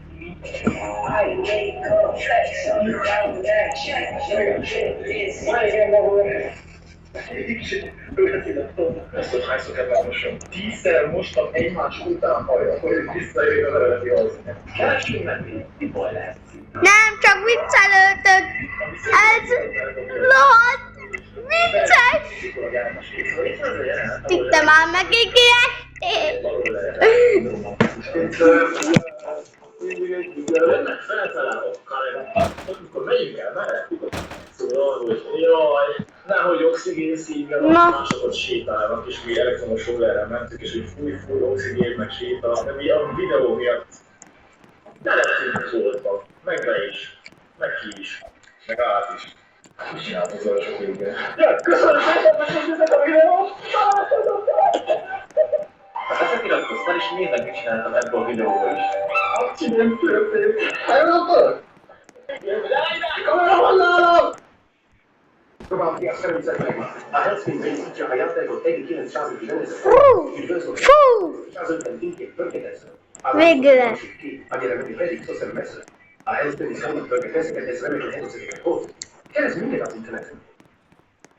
Ezt hogy hányszor kell megmosom? 10-szer mostam egymás után hajat, hogy visszajöjjön az eredeti alszínet. Keressünk meg, mi baj lehet? Nem, csak viccelődök. Ez rohadt vicces. Itt te már megígérték. Jönnek feltalálok, amikor megyünk el, merre? Szóval, hogy jaj, nehogy oxigén szívja, másokat sétálnak, és mi elektromos rollerrel mentünk, és hogy fúj, oxigén, meg sétál, de mi a videó miatt belettünk zoltba, meg le is, meg ki is, meg át is. Mit csináltam az alsó végben? Ja, köszönöm szépen, hogy nézzetek a videót! Hát ezt iratkoztál, és nézd meg, mit csináltam ebből a videóból is. Accident történt! Elrontod? Kamera van nálam! További a szervincek megvan. A Hellspace benyújtja a játékot egyik 900 zsenészet. Fú! 150 tinkét pörgeteszre. Végre. Amire meg pedig szó szerint messze. A Hellspace számot pörgeteszeket, ez remény, hogy hegyőszegeket hoz. Keresd minket az interneten.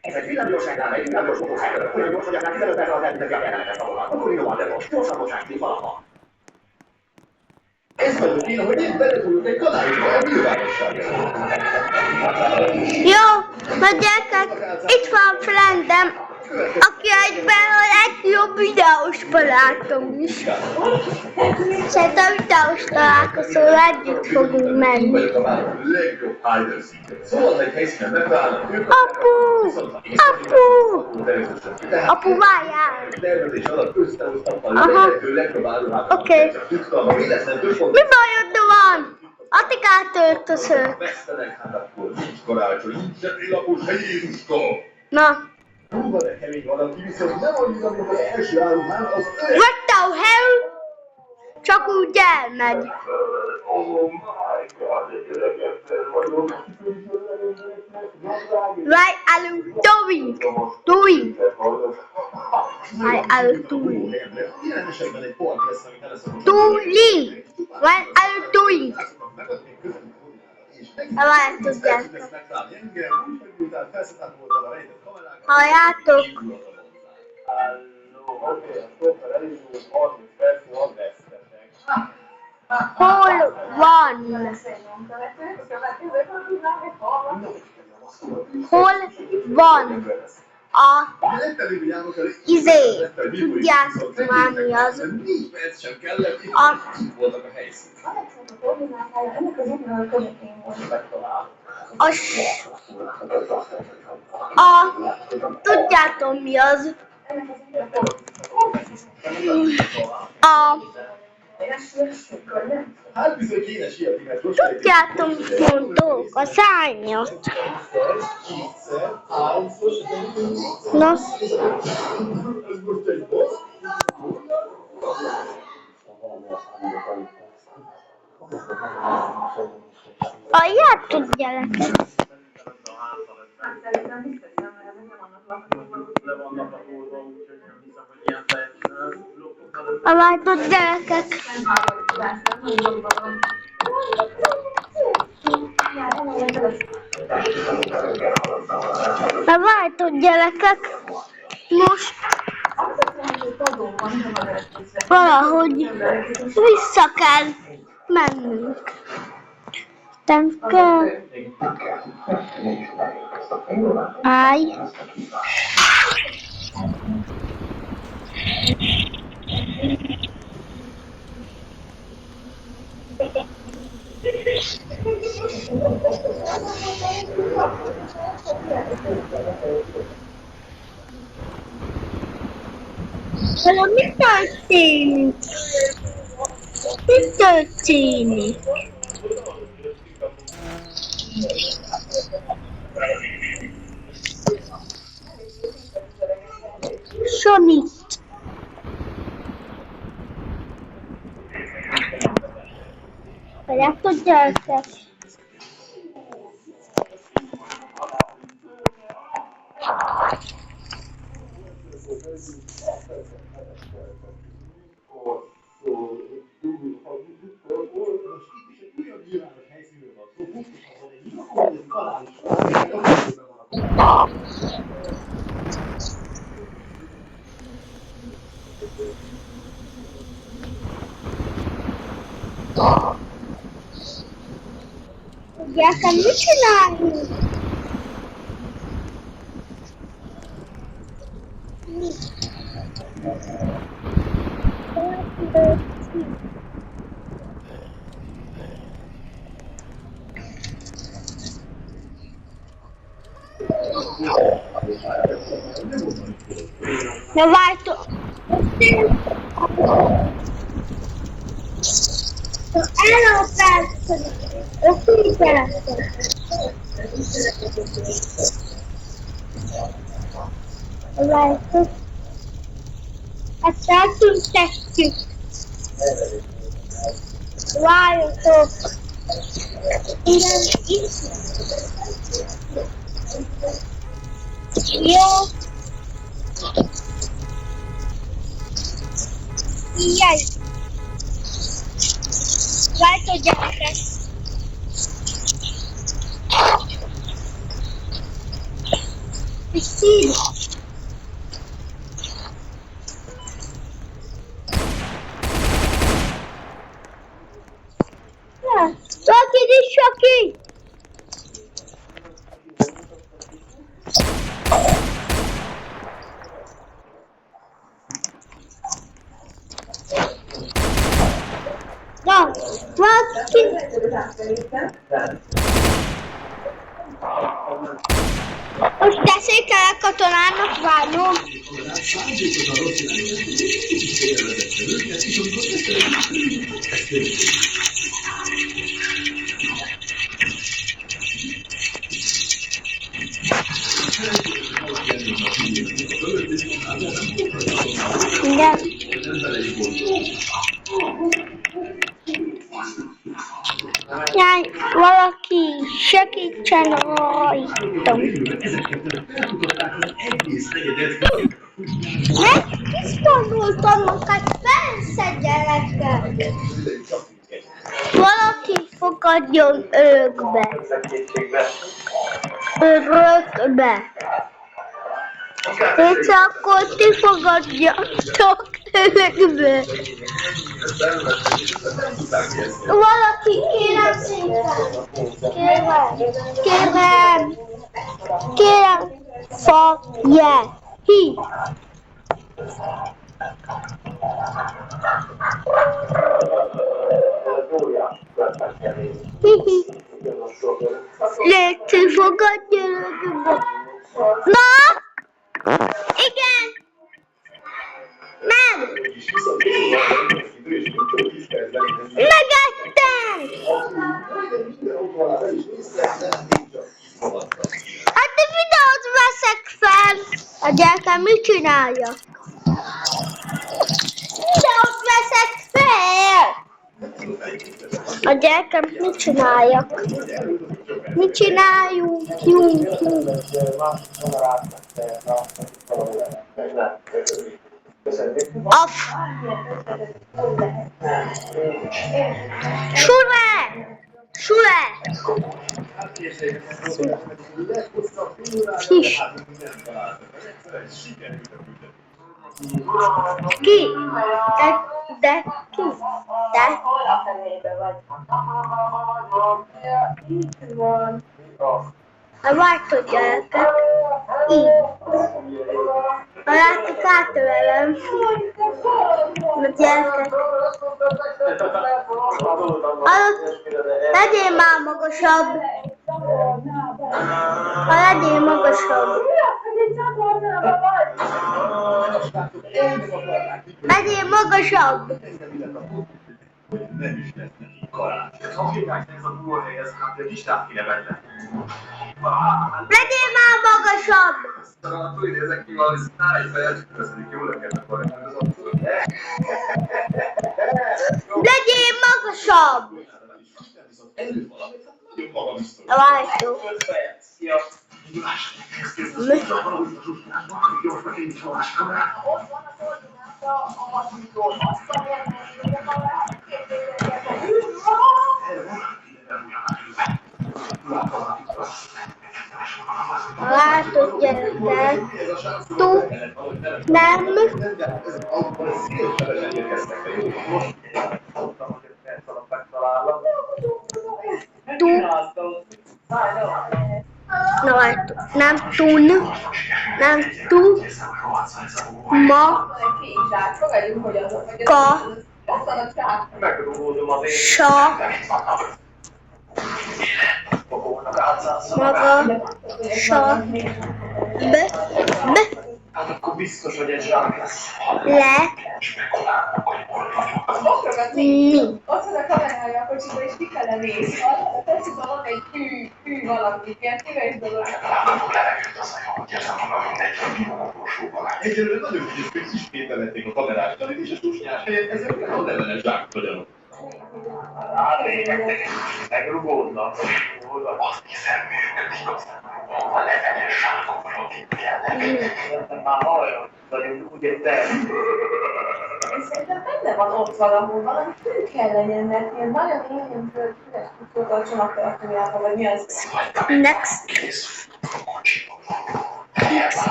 Ez egy villámgyorságnál egy villámgyors motorság. Olyan gyors, hogy akár 15 perc alatt eltűntek a jeleneket valahol. Akkor innovátor, gyorsan bocsánat, mint valaha. Ez vagyok én, hogy én belefújok egy kanálisba a nyilvánosságra. Jó, na gyerekek, itt van friendem, aki egyben a legjobb videós barátom is. Szerintem videós találkozóra együtt fogunk menni. Vagyok a már legjobb hide and seeker. Szóval egy helyszínen megtalálnak őket. Apu, várjál! Tervezés alatt összehoztam a lehető legjobb áruházat. Oké. Mi lesz, nem több Mi bajod van? Attikát öltözök. Vesztenek hát akkor nincs karácsony, nincs seprilapos, hogy Jézuska! Na, Hú, de kemény valaki, viszont nem annyira, mint az első áruház, az what the hell? Csak úgy elmegy. Oh my god, egy öregetben vagyok. Why are you doing? Why are you doing? Ilyen esetben egy pont lesz, amit eleszokott. Doing! What are you doing? Várjátok, halljátok? Hol van? Hol van a tudjátok már mi az? Tudjátok mi az? Hát bizony kéne sietni, mert most Tudjátok, mit mondok? A szárnyat. kétszer, háromszor, Na, ez most egy boss? halljátok, gyerekek? Halljátok, gyerekek? Halljátok, gyerekek? Most valahogy vissza kell mennünk. Nem kell. Állj. Mi történik? Mi történik? Sonic. Halljátok, gyerekek? Gyerekek, mit csinálunk? Na váltó. Elopáltam. Figyeltem. Váltó. Ezt eltüntettük. Várjatok. Igen, itt. Jó. Jaj. Váltó, gyerekek. Szív. Soki, Soki! Na, Soki! Most tessék el a katonának várnom. Igen. Jaj, valaki segítsen rajtam. Megtisztultam magat, persze gyerekek. Valaki fogadjon örökbe. Örökbe. És akkor ti fogadjatok örökbe. Valaki, kérem szépen. Kérem, fogja ki. Légy, fogadja örökbe. Na? Igen. Nem. Megettem. Hát a videót veszek fel. A gyerekem mit csináljak? Videót veszek fel. A gyerekem mit csináljak? Mit csináljunk? Off. Sule. Kis. Ki? De ki? De? A váltó gyerekek. Így. Ha láttuk, átölelem. A gyerekek. Legyél már magasabb. Legyél magasabb. Legyél magasabb. Nem is lesz neki karácsony. Ha hívják ez a túlhelyez, hát egy listát kéne benne. Legyél már magasabb. Aztán tudod, ezek ki valami sztájfejet, köszönjük, jól lekednek valami. Legyél magasabb. A váltó. Látod, gyerekek, nem. Megrúgódom az én. Hát akkor biztos, hogy egy zsák lesz. Ott van a kamerája a kocsiba, és ki kell nézni. A kocsiban van egy hű valami, ilyen szíves dolog. Egyelőre nagyon kis képbe vették a kamerát, és a tusnyás helyett ezek a nevenes zsáktagyarok. Hát én megrúgódnak. Azt hiszem, működik a leveles zsákokról kell. Már halljon, vagyunk úgy egy terv. Szerintem benne van ott valami fő kell legyen, mert ilyen nagyon füles kutyót a csomagtartójában, vagy mi az? Next.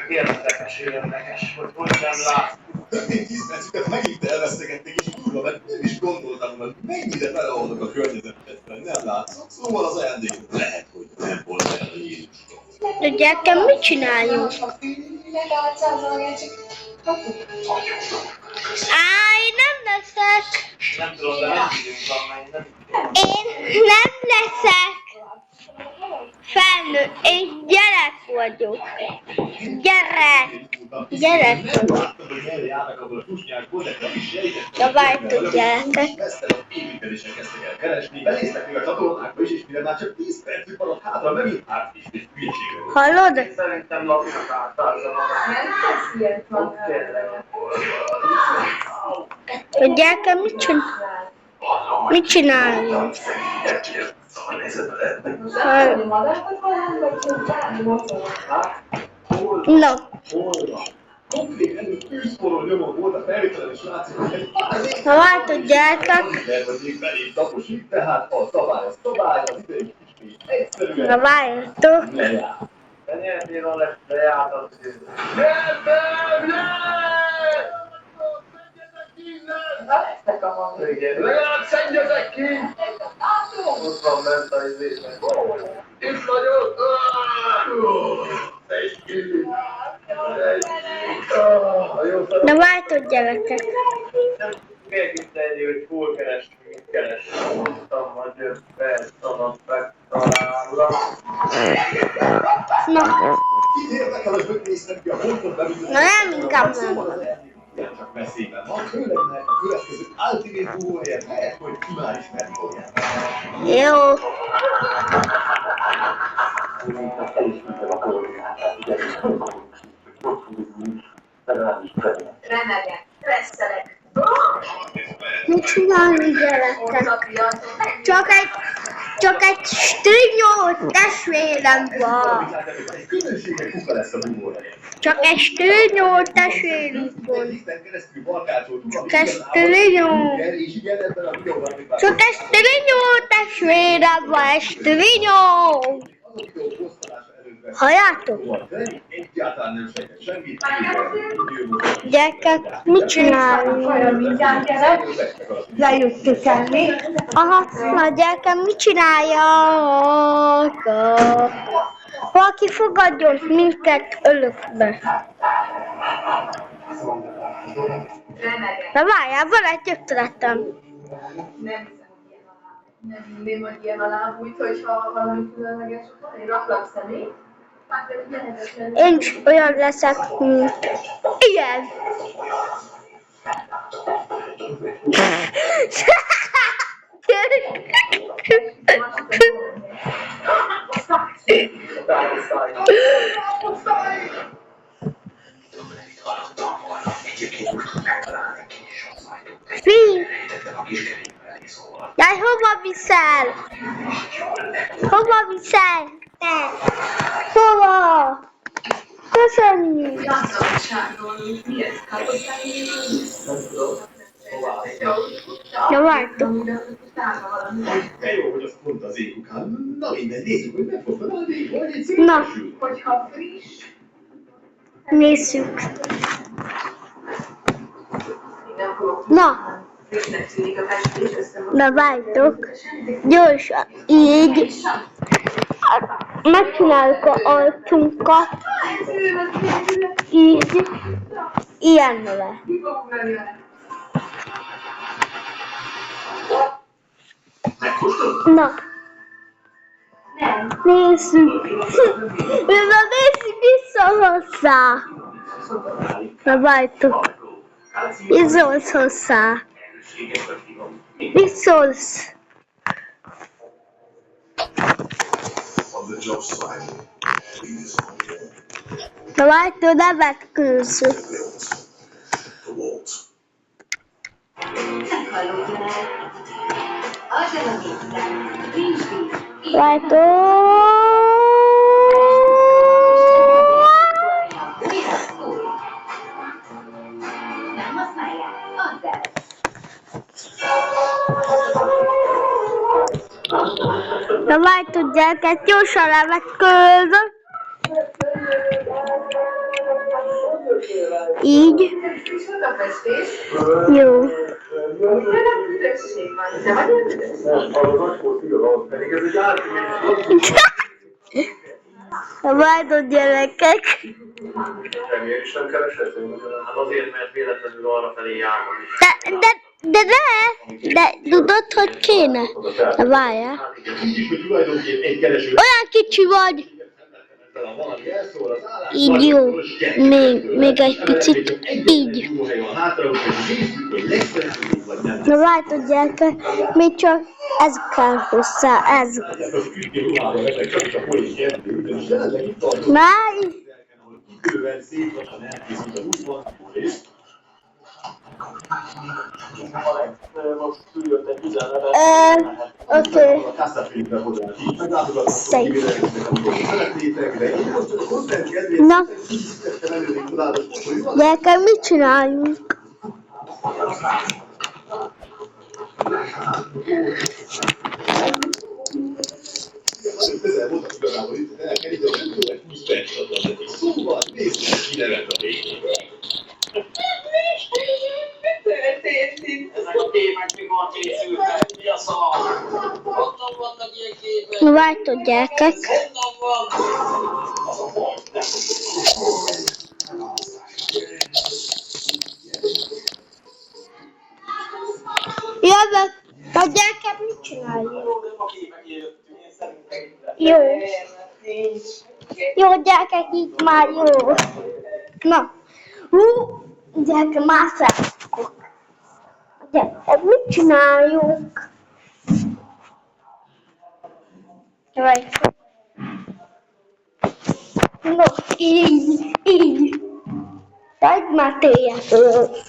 Érdekes, hogy nem lát. Még 10 percüket megint elvesztegették, és kurva, mert nem is gondoltam, hogy mennyire beleoldok a környezetre, nem látszok, szóval az ajándék lehet, hogy nem volt olyan Jézus. De gyerekem, mit csináljunk? Én nem leszek. Nem tudom, de nem tudunk valamely, nem. Én nem leszek felnőtt. Én gyerek vagyok. Gyerek Nem vagyok. láttam, hogy merre járnak abból a tusnyásból, de nem is sejtettem. Ja, várjatok, gyerekek. Vesztel a képműködésen kezdtek el keresni, benéztek még a csatornákba is, és mire már csak 10 percük maradt hátra, megint átkist és hülyeségre. Hallod? Szerintem lapnak átállt. Nem tesz ilyet van. Hogy gyerekem, mit csináljunk? Nem madákat van, vagy csak bármi motor. No. Konkrét előtt tűzforró nyomon volt a felvételen, és látszik, hogy egy Ha váltott gyerekek, tervezék belé taposít, tehát a szabály, az idei kicsit egyszerűen ha várjatok. lejár. De nyertél a lejárt az idő. Lesznek a hangok. Igen. Legalább szedjetek ki! Ott van bent a izében. Itt vagyok! Egy ki! De váltott gyerekek. Miért itt egy, hogy hol keres, mit keres? Mondtam, hogy jött percsadat megtalálva. Na, Kit érdekel, hogy hogy néznek ki a pontot belül? Na nem, inkább nem. Szóval az eredmény csak veszélyben van, főleg mert a következő Ultimate Duo helyett lehet, hogy ki már ismerni fogják. Jó. Remegen, presszelek. Mit csinálni gyerekek? Csak egy strinyó testvérem van. Különbsége kuka lesz a Duo helyett. Csak egy strinyó testvérem van. Isten keresztül barkácsoltuk, ami Csak igaz strinyó. állat, és igen, ebben a videóban még már Csak egy strinyó testvérem van, egy strinyó. az a videó posztolása előtt vett. Halljátok? De egyáltalán nem segít semmit. Gyerekek, mit csinálunk? Lejöttük enni. Aha, na gyerekem, mit csinálják? Valaki fogadjon minket ölökbe. Remegen. Na várjál, van egy ötletem. Nem hiszem, hogy ilyen a láb. Nem hinném, hogy ilyen a láb, úgyhogy ha valami különleges van, egy raklap személy. Hát pedig lehetetlen. Én is olyan leszek, mint ilyen. Mi? Jaj, hova viszel? Hova viszel? Te? Hova? Köszönjük! Mi ez? Na vártok. De jó, hogy azt mondta az éjkukán. Na minden, nézzük, hogy meg fog találni, vagy egy szép Na. eső. Hogyha friss, Nézzük. nem fogok. Na, Frissnek tűnik a festés, Na vártok, gyorsan, így. Megcsináljuk az arcunkat. Így. Ilyenre. Na. Nézzük. Nézzük vissza hozzá. Na vártok. Visszolsz hozzá. Visszolsz. Na vártok, ne vetkőzzük. Na vártok, gyerekek, gyorsan levetkőzök. Így. Jó. Na vártok, gyerekek. Remélem is nem keresett, hát azért, mert véletlenül arra felé jártam is. De tudod, hogy kéne? Na várjál. Olyan kicsi vagy. Így jó. Még egy picit. Így. Na várjál, gyerekek. Még csak ez kell hozzá. Ez. Már. Oké. Na. Gyerekek, mit csináljunk? Vártok, gyerekek. Jövök. A gyerekek mit csináljuk? Jó. Jó, gyerekek, itt már jó. Na. Gyerekek, már szeretok. Gyerekek, mit csináljuk? Jaj. No, így. Tedd már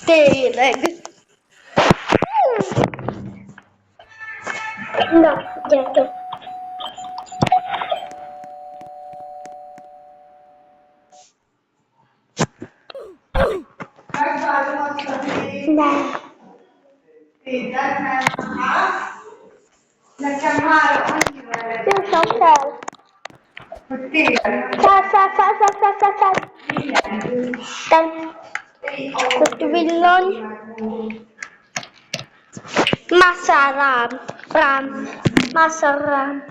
tényleg. Na, gyerekek. Nekem már annyira Gyorsan fel. hogy tényleg. Fel. Ott villany. Másszál rám. Másszál rám.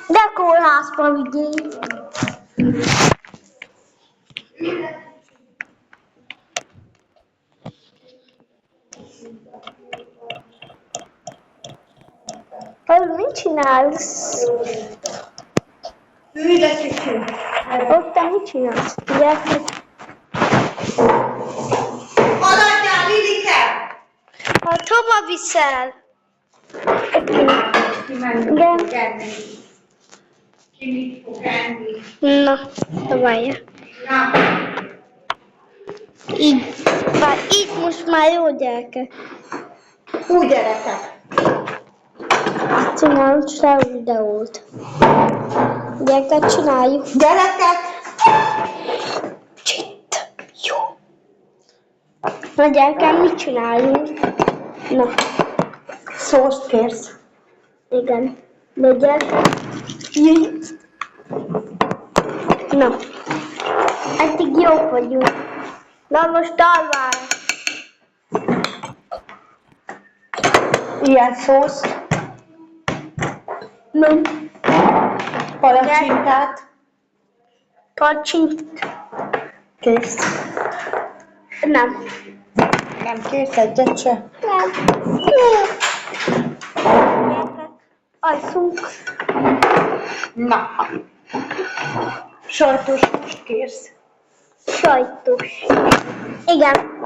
De kórházba vigyél. Mit csinálsz? Ülj, de kicsim. Ott te mit csinálsz? Gyertek. Aladjál, Lilike! Hát hova viszel? Ki mit fog enni? Ki mit fog enni? Na, várjál. Na, Így most már jó, gyerekek. úgy gyerekek. Csinálunk se videót. Gyerekek, csináljuk. Gyerekek! Csitt. Jó. Na gyerekek, mit csináljunk? Na. Szóst kérsz. Igen. De gyerekek. Jöjj. Na. Eddig jók vagyunk. Na most alvál. Ilyen szósz, Nem. palacsintát, Pacsint. kész. Nem. Nem kész egyet se. Nem. Alszunk. Na. Sajtos most kész. Sajtos. Igen.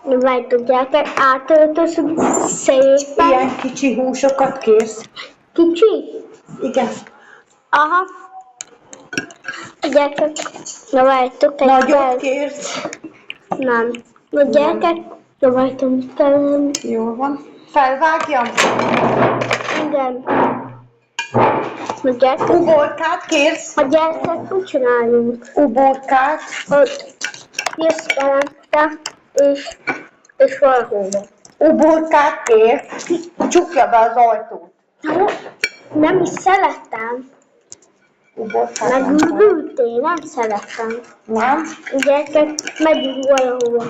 Várj, tudjátok, átöltözünk szépen. Ilyen kicsi húsokat kész. Kicsi? Igen. Aha. Gyerekek, na várjátok egy Nagyot perc. kész. Nem. Na gyerekek, na várjátok, talán. Jól van. Felvágjam. Igen. Na gyerekek, Uborkát kész. a gyerekek, mit csináljunk? Uborkát. Ott jössz felette, és valahova. Uborkát kész. Csukja be az ajtót. Nem is szeretem. Uborkát nem szeretem. Megültél, nem szeretem. Nem? Gyerekek, megyünk valahova.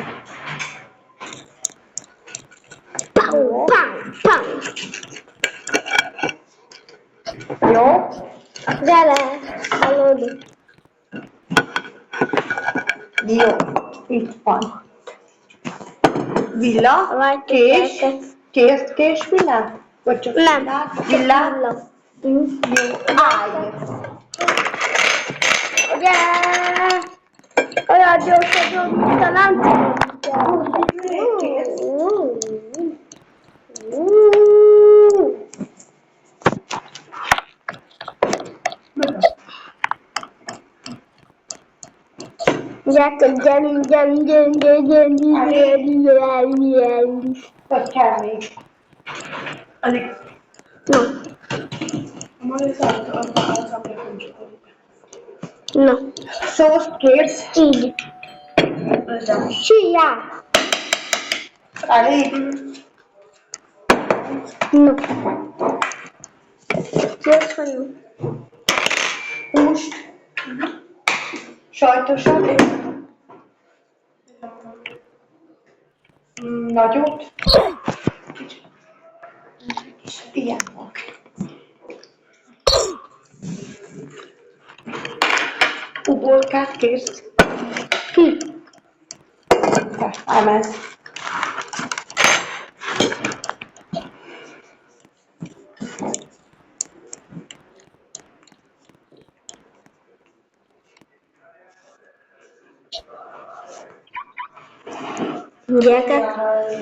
Pau, pau, pau. Jó. Gyere, hallod? Jó. Itt van. Villa. Várj, Kés. gyerekek. Kés villa? Vagy csak Nem. villa? Mm. Jó. Állj. Gyere! Olyan gyorsan, mint a láncom. Gyerünk. Vagy kell még? Alig. No, no, Szószt kész. így. Csinálj! Elég. No. Gyors vagyunk. Húst. Sajtosat. Nagyot. Ilyen van. Uborkát kész. Ki? Emez. Gyerekek,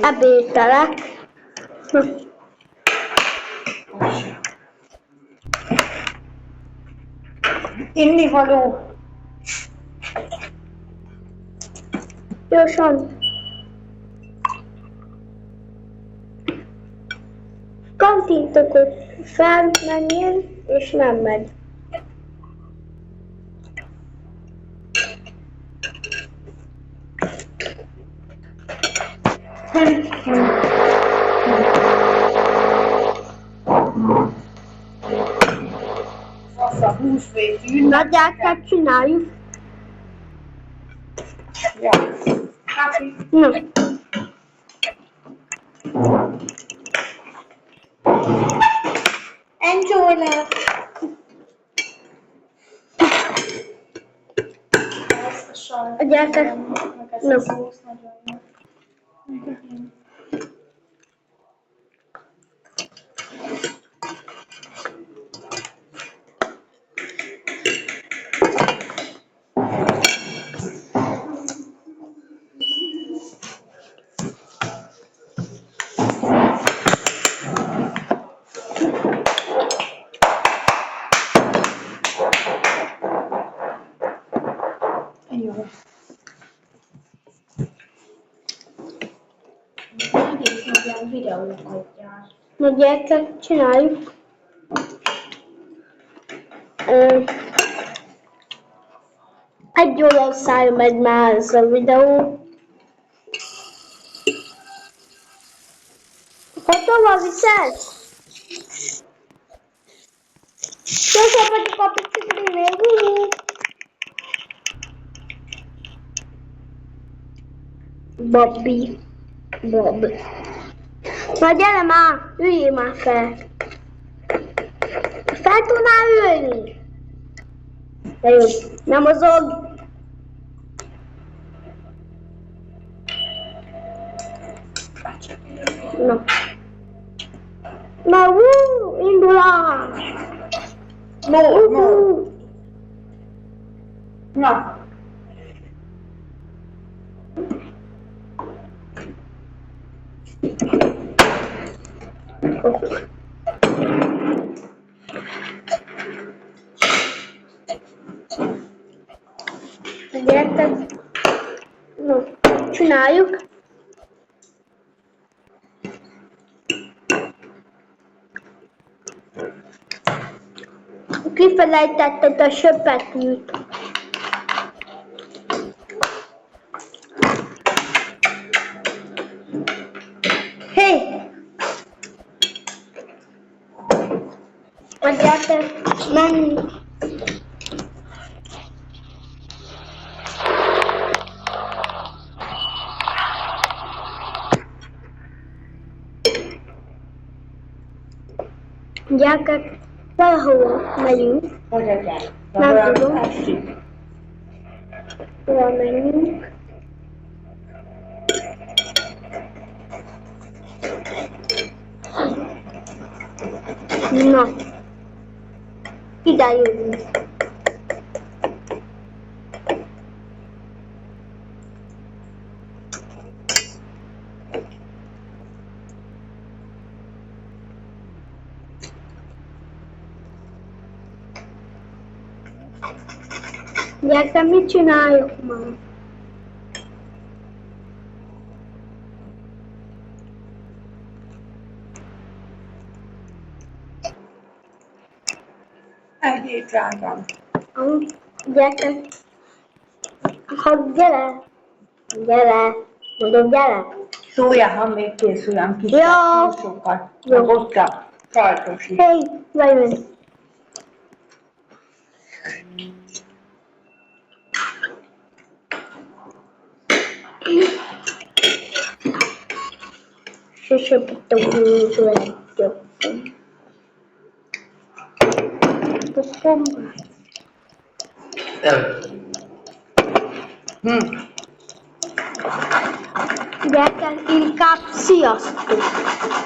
ebédtelek. Innivaló. Gyorsan. Kantintok, hogy felmenjen, és nem megy. Az a húsvéti ünnep. Na gyerekek, csináljuk. Ja. Happy. Na. Enjoy life. A gyerekek. Na. Jó. Na gyerekek, csináljuk. Egy óra megy már ez a videó. Hova viszed? Sose vagyok a picit még. Bobby. Bob. Na gyere már, üljél már fel. Fel tudnál ülni? De jó, nem mozog. Na. Na, indulás! No. Na. Gyertek. No, csináljuk. Kifelejtetted a söpetűt. Hé! Gyertek, menni. Gyerekek, valahol megyünk. Hogy adják? Nem tudom. Hol menjünk? Na. Ide jövünk. Gyerekek, mit csináljuk már? Egy drágám. Gyerekek, gyere! Gyere! Mondom, gyere! Szója, ha még készülem kis Jó. sokat. Jó. Meg ott a sajtos is. Hé, várj! Sose tudtam húzni. Gyerekek, inkább sziasztok!